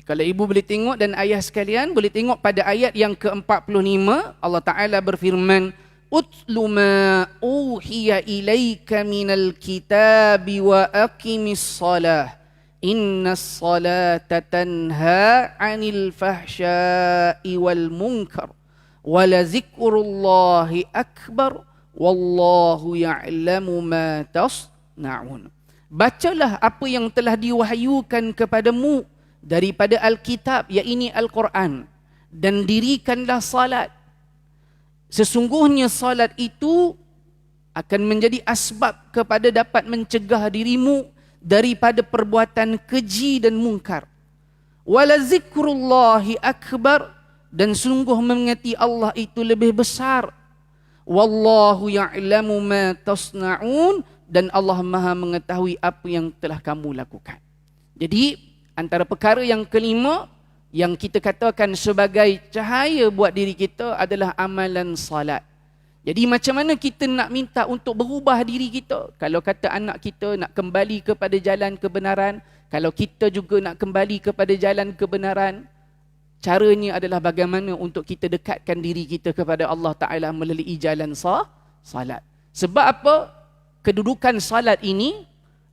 Kalau ibu boleh tengok dan ayah sekalian boleh tengok pada ayat yang ke-45, Allah Ta'ala berfirman, Utlu ma uhiya ilaika minal kitabi wa aqimis salah. Innas salata tanha 'anil fahsya'i wal munkar wa la zikrullahi akbar wallahu ya'lamu ma tasna'un. Bacalah apa yang telah diwahyukan kepadamu daripada Alkitab, iaitu Al-Quran, dan dirikanlah salat. Sesungguhnya salat itu akan menjadi asbab kepada dapat mencegah dirimu daripada perbuatan keji dan mungkar. Wala zikrullahi akbar, dan sungguh mengingati Allah itu lebih besar. Wallahu ya'lamu ma tasna'un, dan Allah Maha mengetahui apa yang telah kamu lakukan. Jadi antara perkara yang kelima yang kita katakan sebagai cahaya buat diri kita adalah amalan salat. Jadi macam mana kita nak minta untuk berubah diri kita? Kalau kata anak kita nak kembali kepada jalan kebenaran, kalau kita juga nak kembali kepada jalan kebenaran, caranya adalah bagaimana untuk kita dekatkan diri kita kepada Allah Ta'ala melalui jalan salat. Sebab apa? Kedudukan salat ini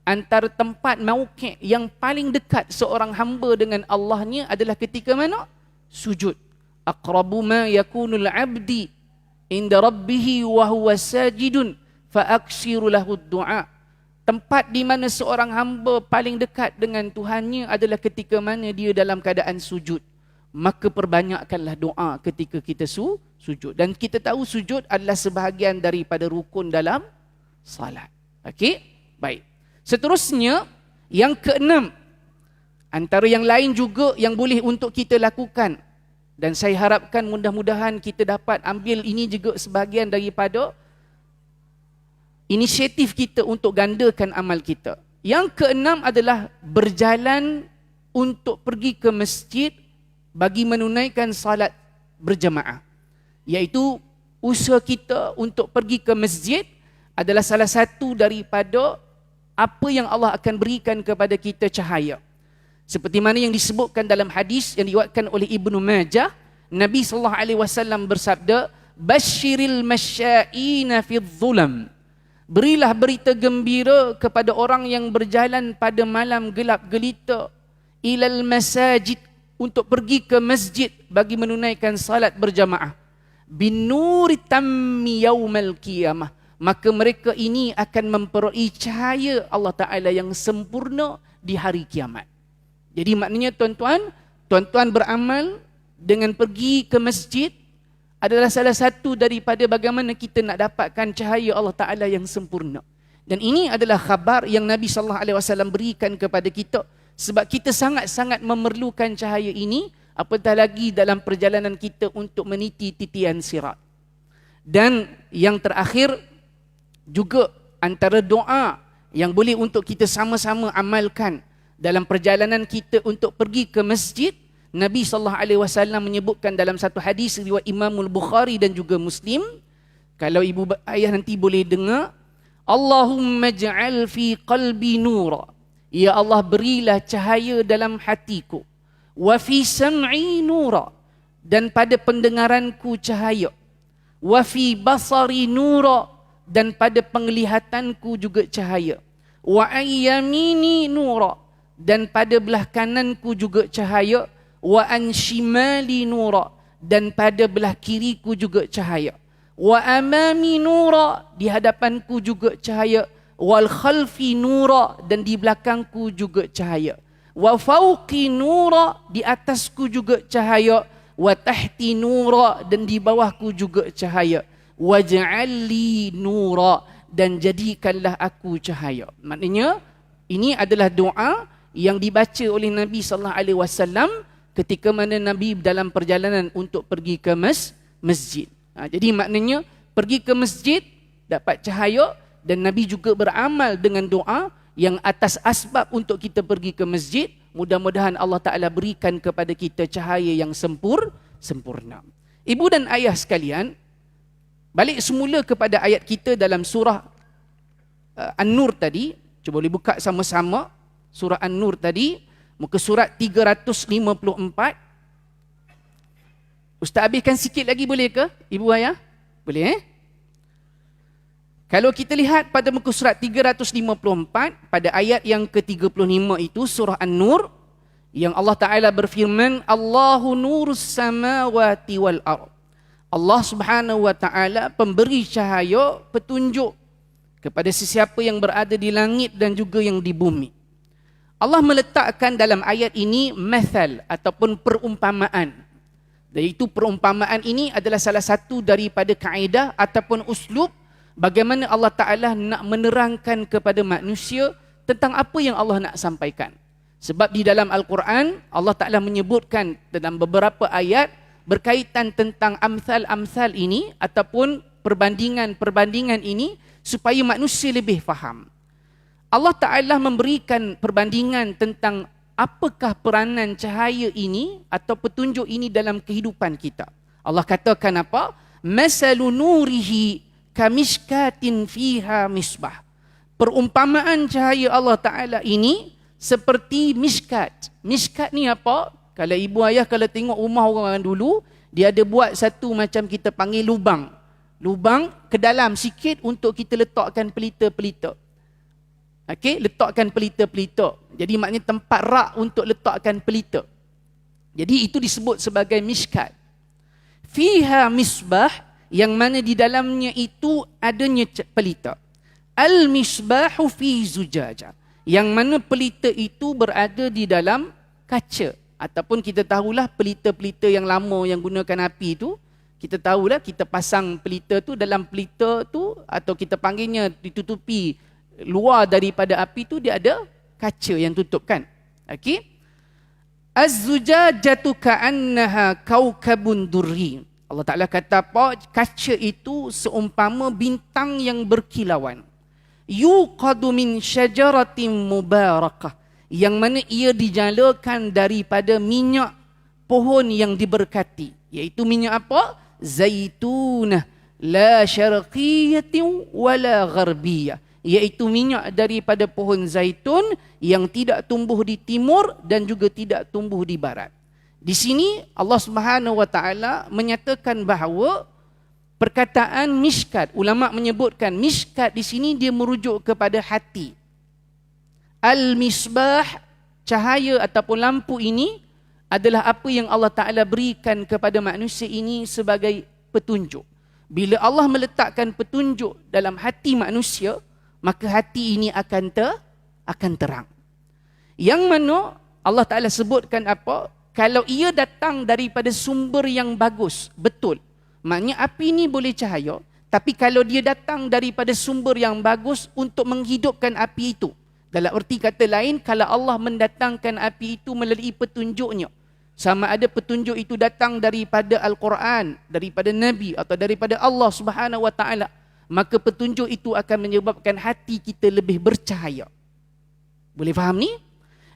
antara tempat mauqi' yang paling dekat seorang hamba dengan Allahnya adalah ketika mana? Sujud. Aqrabu ma yakunul 'abdi inda rabbih wa huwa sajidun fa aksiru lahu du'a. Tempat di mana seorang hamba paling dekat dengan Tuhannya adalah ketika mana dia dalam keadaan sujud. Maka perbanyakkanlah doa ketika kita sujud. Dan kita tahu sujud adalah sebahagian daripada rukun dalam salat. Okey? Baik. Seterusnya, yang keenam, antara yang lain juga yang boleh untuk kita lakukan, dan saya harapkan mudah-mudahan kita dapat ambil ini juga sebahagian daripada inisiatif kita untuk gandakan amal kita. Yang keenam adalah berjalan untuk pergi ke masjid bagi menunaikan salat berjamaah. Iaitu usaha kita untuk pergi ke masjid adalah salah satu daripada apa yang Allah akan berikan kepada kita cahaya. Seperti mana yang disebutkan dalam hadis yang diriwayatkan oleh Ibnu Majah, Nabi SAW bersabda, Basyiril masya'ina fi dhulam. Berilah berita gembira kepada orang yang berjalan pada malam gelap gelita, ilal masajid, untuk pergi ke masjid bagi menunaikan salat berjamaah. Bin nuri tammi yaumal qiyamah. Maka mereka ini akan memperoleh cahaya Allah Ta'ala yang sempurna di hari kiamat. Jadi maknanya tuan-tuan beramal dengan pergi ke masjid adalah salah satu daripada bagaimana kita nak dapatkan cahaya Allah Ta'ala yang sempurna. Dan ini adalah khabar yang Nabi SAW berikan kepada kita. Sebab kita sangat-sangat memerlukan cahaya ini, apatah lagi dalam perjalanan kita untuk meniti titian sirat. Dan yang terakhir, juga antara doa yang boleh untuk kita sama-sama amalkan dalam perjalanan kita untuk pergi ke masjid, Nabi SAW menyebutkan dalam satu hadis riwayat Imam Al-Bukhari dan juga Muslim. Kalau ibu ayah nanti boleh dengar, Allahumma ja'al fi qalbi nura. Ya Allah, berilah cahaya dalam hatiku. Wa fi sam'i nura. Dan pada pendengaranku cahaya. wa fi basari nura, dan pada penglihatanku juga cahaya, wa an yamini nura, dan pada belah kananku juga cahaya, wa an shimali nura, dan pada belah kiriku juga cahaya, wa amami nura, di hadapanku juga cahaya, wal khalfi nura, dan di belakangku juga cahaya, wa fauqi nura, di atasku juga cahaya, wa tahti nura, dan di bawahku juga cahaya, waj'alli nura, dan jadikanlah aku cahaya. Maknanya ini adalah doa yang dibaca oleh Nabi sallallahu alaihi wasallam ketika mana Nabi dalam perjalanan untuk pergi ke masjid. Jadi maknanya pergi ke masjid dapat cahaya, dan Nabi juga beramal dengan doa yang atas asbab untuk kita pergi ke masjid. Mudah-mudahan Allah Ta'ala berikan kepada kita cahaya yang sempurna. Ibu dan ayah sekalian, balik semula kepada ayat kita dalam surah An-Nur tadi. Cuba boleh buka sama-sama surah An-Nur tadi, muka surat 354. Ustaz habiskan sikit lagi boleh ke, ibu ayah? Boleh Kalau kita lihat pada muka surat 354, pada ayat yang ke-35 itu, surah An-Nur, yang Allah Ta'ala berfirman, Allahu nurus samawati wal ard. Allah Subhanahu wa Ta'ala pemberi cahaya, petunjuk kepada sesiapa yang berada di langit dan juga yang di bumi. Allah meletakkan dalam ayat ini mathal ataupun perumpamaan. Dan itu perumpamaan ini adalah salah satu daripada kaedah ataupun uslub bagaimana Allah Ta'ala nak menerangkan kepada manusia tentang apa yang Allah nak sampaikan. Sebab di dalam Al-Quran, Allah Ta'ala menyebutkan dalam beberapa ayat berkaitan tentang amsal-amsal ini ataupun perbandingan-perbandingan ini supaya manusia lebih faham. Allah Ta'ala memberikan perbandingan tentang apakah peranan cahaya ini atau petunjuk ini dalam kehidupan kita. Allah katakan apa? Masalu nurihi kamishkatin fiha misbah. Perumpamaan cahaya Allah Ta'ala ini seperti miskat. Miskat ni apa? Kalau ibu ayah kalau tengok rumah orang dulu, dia ada buat satu macam kita panggil lubang. Lubang ke dalam sikit untuk kita letakkan pelita-pelita. Okey, letakkan pelita-pelita. Jadi maknanya tempat rak untuk letakkan pelita. Jadi itu disebut sebagai miskat. Fiha misbah, yang mana di dalamnya itu adanya pelita. Al-misbahu fi zujaja, yang mana pelita itu berada di dalam kaca. Ataupun kita tahulah pelita-pelita yang lama yang gunakan api itu, kita tahulah kita pasang pelita tu dalam pelita tu, atau kita panggilnya ditutupi luar daripada api tu, dia ada kaca yang tutup kan. Okey. Az-zujajatu ka'annaha kaukabun durri. Allah Ta'ala kata apa? Kaca itu seumpama bintang yang berkilauan. Yuqadu min syajaratin mubarakah, yang mana ia dijalakan daripada minyak pohon yang diberkati. Iaitu minyak apa? Zaitunah la syarqiyatin wala gharbiyah. Iaitu minyak daripada pohon zaitun yang tidak tumbuh di timur dan juga tidak tumbuh di barat. Di sini Allah Subhanahu wa Ta'ala menyatakan bahawa perkataan miskat, ulama menyebutkan miskat di sini dia merujuk kepada hati. Al-misbah, cahaya ataupun lampu ini adalah apa yang Allah Ta'ala berikan kepada manusia ini sebagai petunjuk. Bila Allah meletakkan petunjuk dalam hati manusia, maka hati ini akan terang. Yang mana Allah Ta'ala sebutkan apa? Kalau ia datang daripada sumber yang bagus, betul. Maknanya api ini boleh cahaya, tapi kalau dia datang daripada sumber yang bagus untuk menghidupkan api itu. Dalam erti kata lain, kalau Allah mendatangkan api itu melalui petunjuknya, sama ada petunjuk itu datang daripada Al-Quran, daripada Nabi atau daripada Allah Subhanahu wa Ta'ala, maka petunjuk itu akan menyebabkan hati kita lebih bercahaya. Boleh faham ni?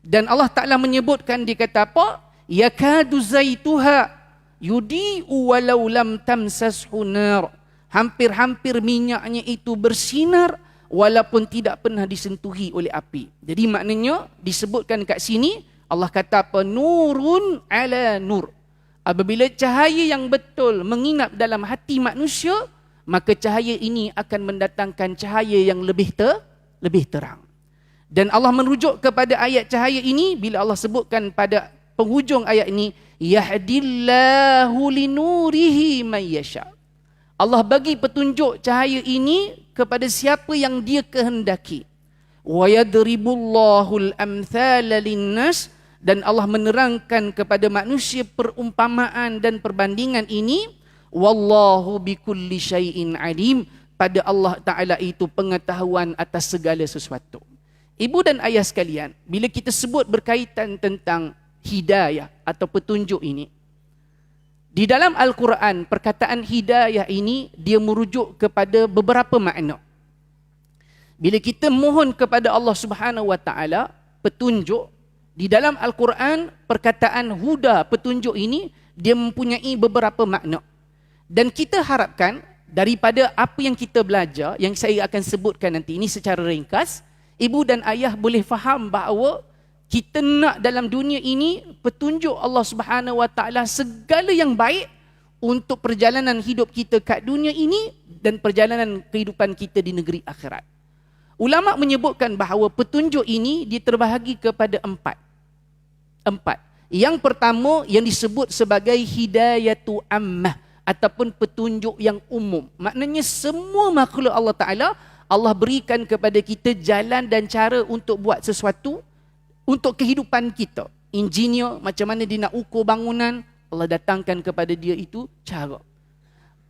Dan Allah Ta'ala menyebutkan, dia kata apa? Yakadu zaituha yudi'u walau lam tamsashu nar. Hampir-hampir minyaknya itu bersinar walaupun tidak pernah disentuhi oleh api. Jadi maknanya disebutkan kat sini, Allah kata apa? Nurun ala nur. Apabila cahaya yang betul menginap dalam hati manusia, maka cahaya ini akan mendatangkan cahaya yang lebih terang. Dan Allah merujuk kepada ayat cahaya ini bila Allah sebutkan pada penghujung ayat ini, yahdillahu linurihi man yasha. Allah bagi petunjuk cahaya ini kepada siapa yang Dia kehendaki. Wa yadribullahul amthala linnas, dan Allah menerangkan kepada manusia perumpamaan dan perbandingan ini. Wallahu bikulli syai'in alim, pada Allah Ta'ala itu pengetahuan atas segala sesuatu. Ibu dan ayah sekalian, bila kita sebut berkaitan tentang hidayah atau petunjuk ini, di dalam Al-Quran, perkataan hidayah ini dia merujuk kepada beberapa makna. Bila kita mohon kepada Allah Subhanahu Wa Ta'ala petunjuk, di dalam Al-Quran perkataan huda, petunjuk ini dia mempunyai beberapa makna. Dan kita harapkan daripada apa yang kita belajar, yang saya akan sebutkan nanti ini secara ringkas, ibu dan ayah boleh faham bahawa kita nak dalam dunia ini petunjuk Allah Subhanahu Wa Ta'ala segala yang baik untuk perjalanan hidup kita kat dunia ini dan perjalanan kehidupan kita di negeri akhirat. Ulama menyebutkan bahawa petunjuk ini diterbahagi kepada empat. Yang pertama yang disebut sebagai hidayatu ammah ataupun petunjuk yang umum. Maknanya semua makhluk Allah Ta'ala, Allah berikan kepada kita jalan dan cara untuk buat sesuatu untuk kehidupan kita. Engineer, macam mana dia nak ukur bangunan, Allah datangkan kepada dia itu cara.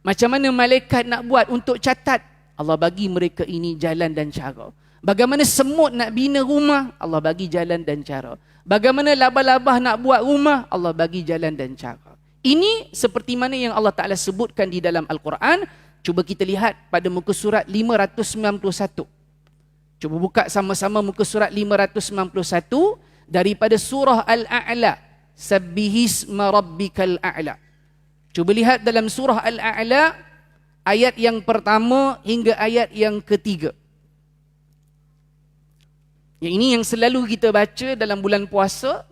Macam mana malaikat nak buat untuk catat, Allah bagi mereka ini jalan dan cara. Bagaimana semut nak bina rumah, Allah bagi jalan dan cara. Bagaimana labah-labah nak buat rumah, Allah bagi jalan dan cara. Ini seperti mana yang Allah Ta'ala sebutkan di dalam Al-Quran. Cuba kita lihat pada muka surat 591. Cuba buka sama-sama muka surat 591 daripada surah Al-A'la. Sabbihisma rabbikal a'la. Cuba lihat dalam surah Al-A'la ayat yang pertama hingga ayat yang ketiga. Yang ini yang selalu kita baca dalam bulan puasa.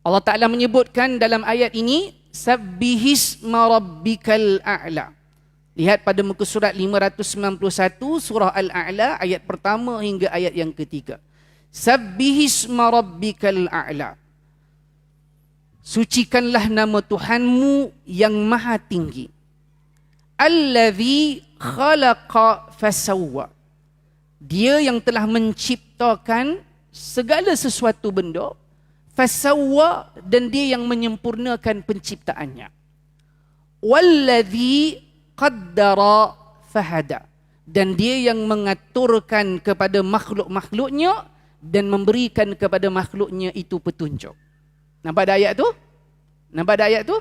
Allah Ta'ala menyebutkan dalam ayat ini, Sabbihisma rabbikal a'la. Lihat pada muka surat 591 surah Al-A'la ayat pertama hingga ayat yang ketiga. Sabbihisma rabbikal a'la. Sucikanlah nama Tuhanmu yang maha tinggi. Allazi khalaqa fasawwa. Dia yang telah menciptakan segala sesuatu benda, fasawwa, dan dia yang menyempurnakan penciptaannya. Wallazi qaddara fahada, dan dia yang mengaturkan kepada makhluk-makhluknya dan memberikan kepada makhluknya itu petunjuk. Nampak ada ayat tu? Nampak ada ayat tu?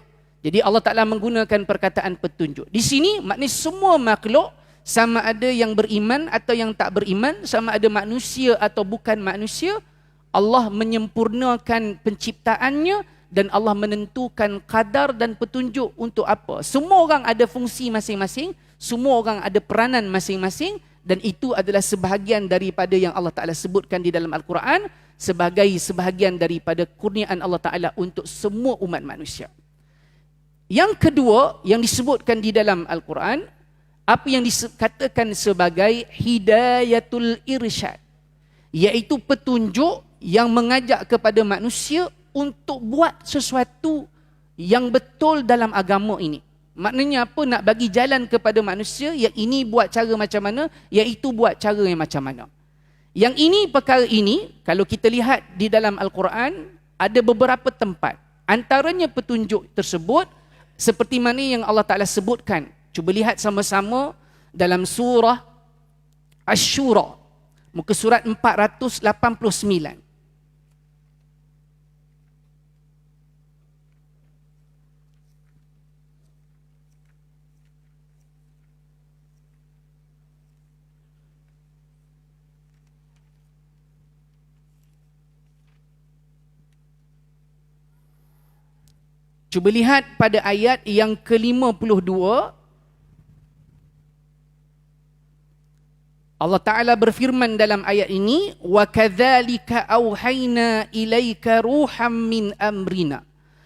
Jadi Allah Ta'ala menggunakan perkataan petunjuk. Di sini maknanya semua makhluk, sama ada yang beriman atau yang tak beriman, sama ada manusia atau bukan manusia, Allah menyempurnakan penciptaannya dan Allah menentukan kadar dan petunjuk untuk apa. Semua orang ada fungsi masing-masing, semua orang ada peranan masing-masing, dan itu adalah sebahagian daripada yang Allah Ta'ala sebutkan di dalam Al-Quran sebagai sebahagian daripada kurniaan Allah Ta'ala untuk semua umat manusia. Yang kedua yang disebutkan di dalam Al-Quran, apa yang dikatakan sebagai hidayatul irsyad, iaitu petunjuk yang mengajak kepada manusia untuk buat sesuatu yang betul dalam agama ini. Maknanya apa? Nak bagi jalan kepada manusia, yang ini buat cara macam mana, yang itu buat cara yang macam mana. Yang ini, perkara ini, kalau kita lihat di dalam Al-Quran, ada beberapa tempat. Antaranya petunjuk tersebut, seperti mana yang Allah Ta'ala sebutkan. Cuba lihat sama-sama dalam surah Asy-Syura, muka surat 489. Cuba lihat pada ayat yang ke-52. Allah Ta'ala berfirman dalam ayat ini, wa kadzalika auhayna ilaika ruham min amrina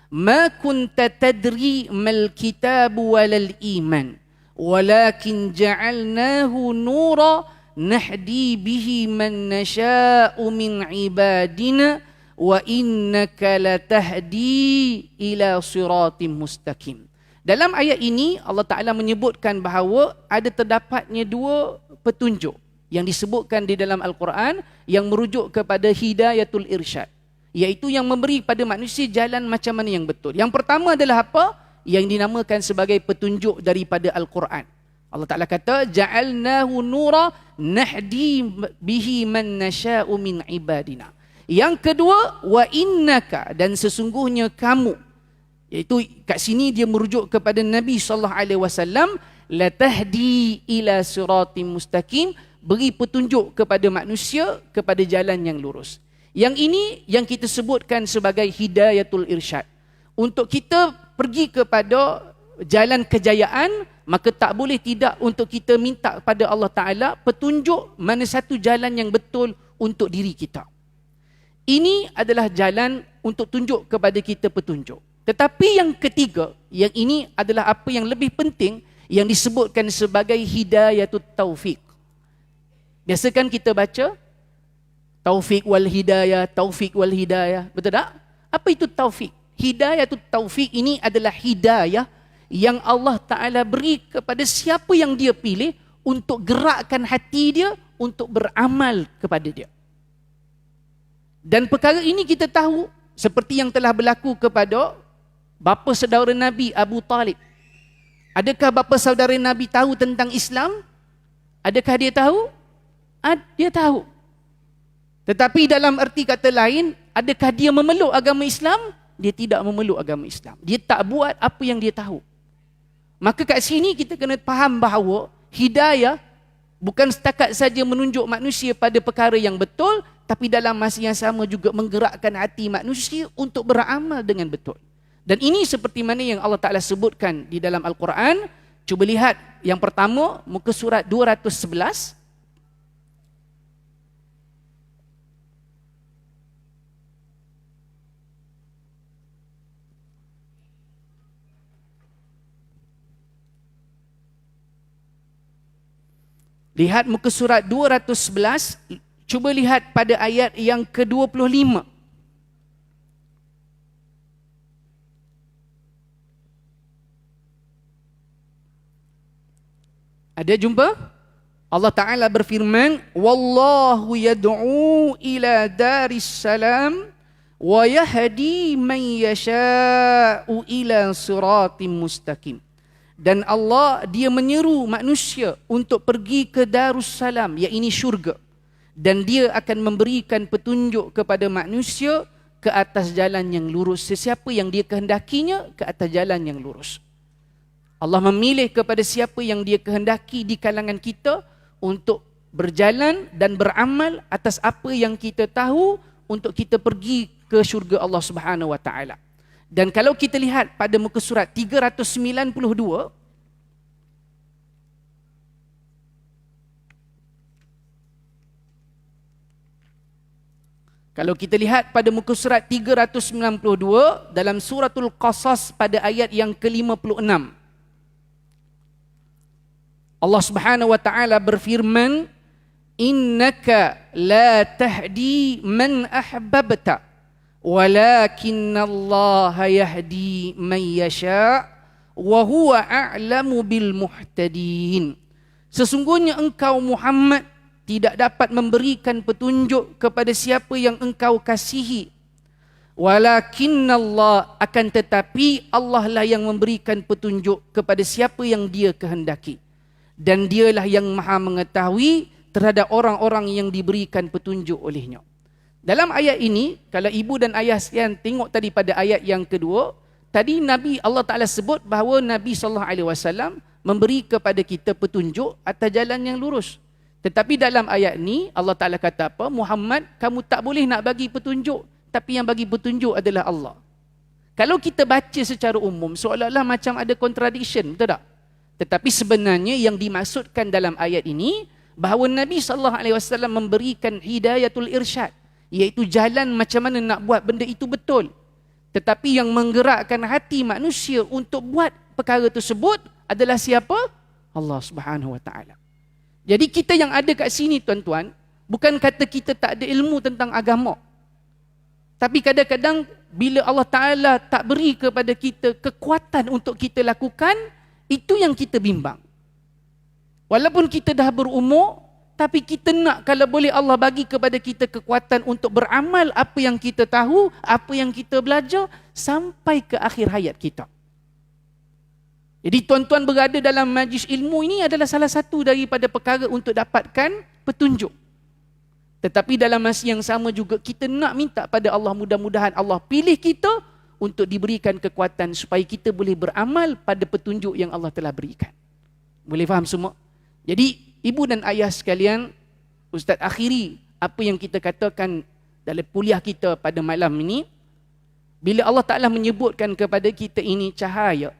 Ma kunta tadri mal kitab walal iman walakin ja'alnahu nura nahdi bihi man nasha'u min ibadina wa innaka latahdi ila siratim mustaqim. Dalam ayat ini Allah Ta'ala menyebutkan bahawa ada terdapatnya dua petunjuk yang disebutkan di dalam Al-Quran yang merujuk kepada hidayatul irsyad, iaitu yang memberi pada manusia jalan macam mana yang betul. Yang pertama adalah apa? Yang dinamakan sebagai petunjuk daripada Al-Quran. Allah Ta'ala kata, ja'alnahu nura nahdi bihi man nasha'u min ibadina. Yang kedua, wa innaka, dan sesungguhnya kamu, iaitu kat sini dia merujuk kepada Nabi SAW, latahdi ila siratim mustaqim, beri petunjuk kepada manusia kepada jalan yang lurus. Yang ini yang kita sebutkan sebagai hidayatul irsyad. Untuk kita pergi kepada jalan kejayaan, maka tak boleh tidak untuk kita minta kepada Allah Ta'ala petunjuk mana satu jalan yang betul untuk diri kita. Ini adalah jalan untuk tunjuk kepada kita petunjuk. Tetapi yang ketiga, yang ini adalah apa yang lebih penting, yang disebutkan sebagai hidayatut taufiq. Biasa kan kita baca taufik wal hidayah, taufik wal hidayah, betul tak? Apa itu taufik? Hidayatut taufiq ini adalah hidayah yang Allah Ta'ala beri kepada siapa yang dia pilih untuk gerakkan hati dia untuk beramal kepada dia. Dan perkara ini kita tahu seperti yang telah berlaku kepada bapa saudara Nabi Abu Talib. Adakah bapa saudara Nabi tahu tentang Islam? Adakah dia tahu? Dia tahu. Tetapi dalam erti kata lain, adakah dia memeluk agama Islam? Dia tidak memeluk agama Islam. Dia tak buat apa yang dia tahu. Maka kat sini kita kena faham bahawa hidayah bukan setakat saja menunjuk manusia pada perkara yang betul, tapi dalam masa yang sama juga menggerakkan hati manusia untuk beramal dengan betul. Dan ini seperti mana yang Allah Ta'ala sebutkan di dalam Al-Quran. Cuba lihat yang pertama, muka surat 211. Lihat muka surat 211, cuba lihat pada ayat yang ke-25. Ada jumpa? Allah Ta'ala berfirman, Wallahu yad'u ila daris salam wa yahdi man yasha'u ila siratim mustaqim. Dan Allah, dia menyeru manusia untuk pergi ke Darussalam, iaitu syurga. Dan dia akan memberikan petunjuk kepada manusia ke atas jalan yang lurus. Sesiapa yang dia kehendakinya ke atas jalan yang lurus. Allah memilih kepada siapa yang dia kehendaki di kalangan kita untuk berjalan dan beramal atas apa yang kita tahu untuk kita pergi ke syurga Allah Subhanahu Wa Taala. Dan kalau kita lihat pada muka surat 392, kalau kita lihat pada muka surat 392 dalam suratul Qasas pada ayat yang ke-56, Allah Subhanahu Wa Taala berfirman, Innaka la tahdi man ahbabta walakinnallaha yahdi man yasha' wa huwa a'lamu bil muhtadin. Sesungguhnya engkau Muhammad tidak dapat memberikan petunjuk kepada siapa yang engkau kasihi. Walakinnallah, akan tetapi Allah lah yang memberikan petunjuk kepada siapa yang dia kehendaki. Dan dialah yang maha mengetahui terhadap orang-orang yang diberikan petunjuk olehnya. Dalam ayat ini, kalau ibu dan ayah sekalian tengok tadi pada ayat yang kedua, tadi Nabi Allah Ta'ala sebut bahawa Nabi SAW memberi kepada kita petunjuk atas jalan yang lurus. Tetapi dalam ayat ni Allah Ta'ala kata apa? Muhammad, kamu tak boleh nak bagi petunjuk, tapi yang bagi petunjuk adalah Allah. Kalau kita baca secara umum, seolah-olah macam ada contradiction, betul tak? Tetapi sebenarnya yang dimaksudkan dalam ayat ini, bahawa Nabi SAW memberikan hidayatul irsyad, iaitu jalan macam mana nak buat benda itu betul. Tetapi yang menggerakkan hati manusia untuk buat perkara tersebut adalah siapa? Allah Subhanahu Wa Taala. Jadi kita yang ada kat sini tuan-tuan, bukan kata kita tak ada ilmu tentang agama. Tapi kadang-kadang bila Allah Ta'ala tak beri kepada kita kekuatan untuk kita lakukan, itu yang kita bimbang. Walaupun kita dah berumur, tapi kita nak kalau boleh Allah bagi kepada kita kekuatan untuk beramal apa yang kita tahu, apa yang kita belajar, sampai ke akhir hayat kita. Jadi tuan-tuan berada dalam majlis ilmu ini adalah salah satu daripada perkara untuk dapatkan petunjuk. Tetapi dalam masa yang sama juga kita nak minta pada Allah, mudah-mudahan Allah pilih kita untuk diberikan kekuatan supaya kita boleh beramal pada petunjuk yang Allah telah berikan. Boleh faham semua? Jadi ibu dan ayah sekalian, Ustaz akhiri apa yang kita katakan dalam kuliah kita pada malam ini. Bila Allah Ta'ala menyebutkan kepada kita ini cahaya,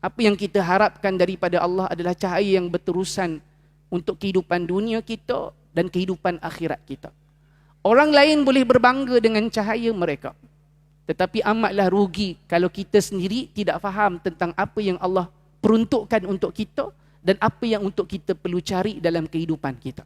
apa yang kita harapkan daripada Allah adalah cahaya yang berterusan untuk kehidupan dunia kita dan kehidupan akhirat kita. Orang lain boleh berbangga dengan cahaya mereka. Tetapi amatlah rugi kalau kita sendiri tidak faham tentang apa yang Allah peruntukkan untuk kita dan apa yang untuk kita perlu cari dalam kehidupan kita.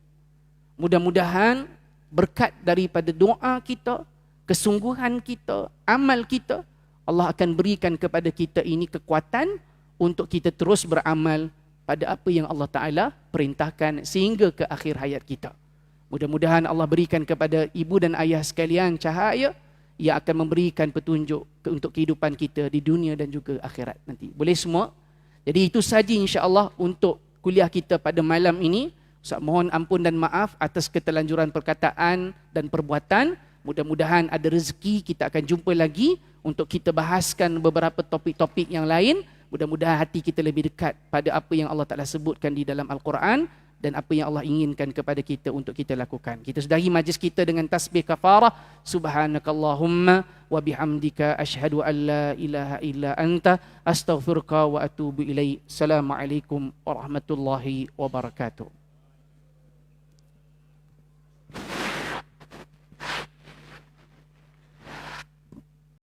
Mudah-mudahan berkat daripada doa kita, kesungguhan kita, amal kita, Allah akan berikan kepada kita ini kekuatan untuk kita terus beramal pada apa yang Allah Ta'ala perintahkan sehingga ke akhir hayat kita. Mudah-mudahan Allah berikan kepada ibu dan ayah sekalian cahaya yang akan memberikan petunjuk untuk kehidupan kita di dunia dan juga akhirat nanti. Boleh semua? Jadi itu saja insya-Allah untuk kuliah kita pada malam ini. Ustaz mohon ampun dan maaf atas keterlanjuran perkataan dan perbuatan. Mudah-mudahan ada rezeki kita akan jumpa lagi untuk kita bahaskan beberapa topik-topik yang lain. Mudah-mudahan hati kita lebih dekat pada apa yang Allah Ta'ala sebutkan di dalam Al-Quran dan apa yang Allah inginkan kepada kita untuk kita lakukan. Kita sudahi majlis kita dengan tasbih kafarah. Subhanakallahumma wa bihamdika ashhadu an la ilaha illa anta astaghfiruka wa atubu ilaik. Assalamualaikum warahmatullahi wabarakatuh.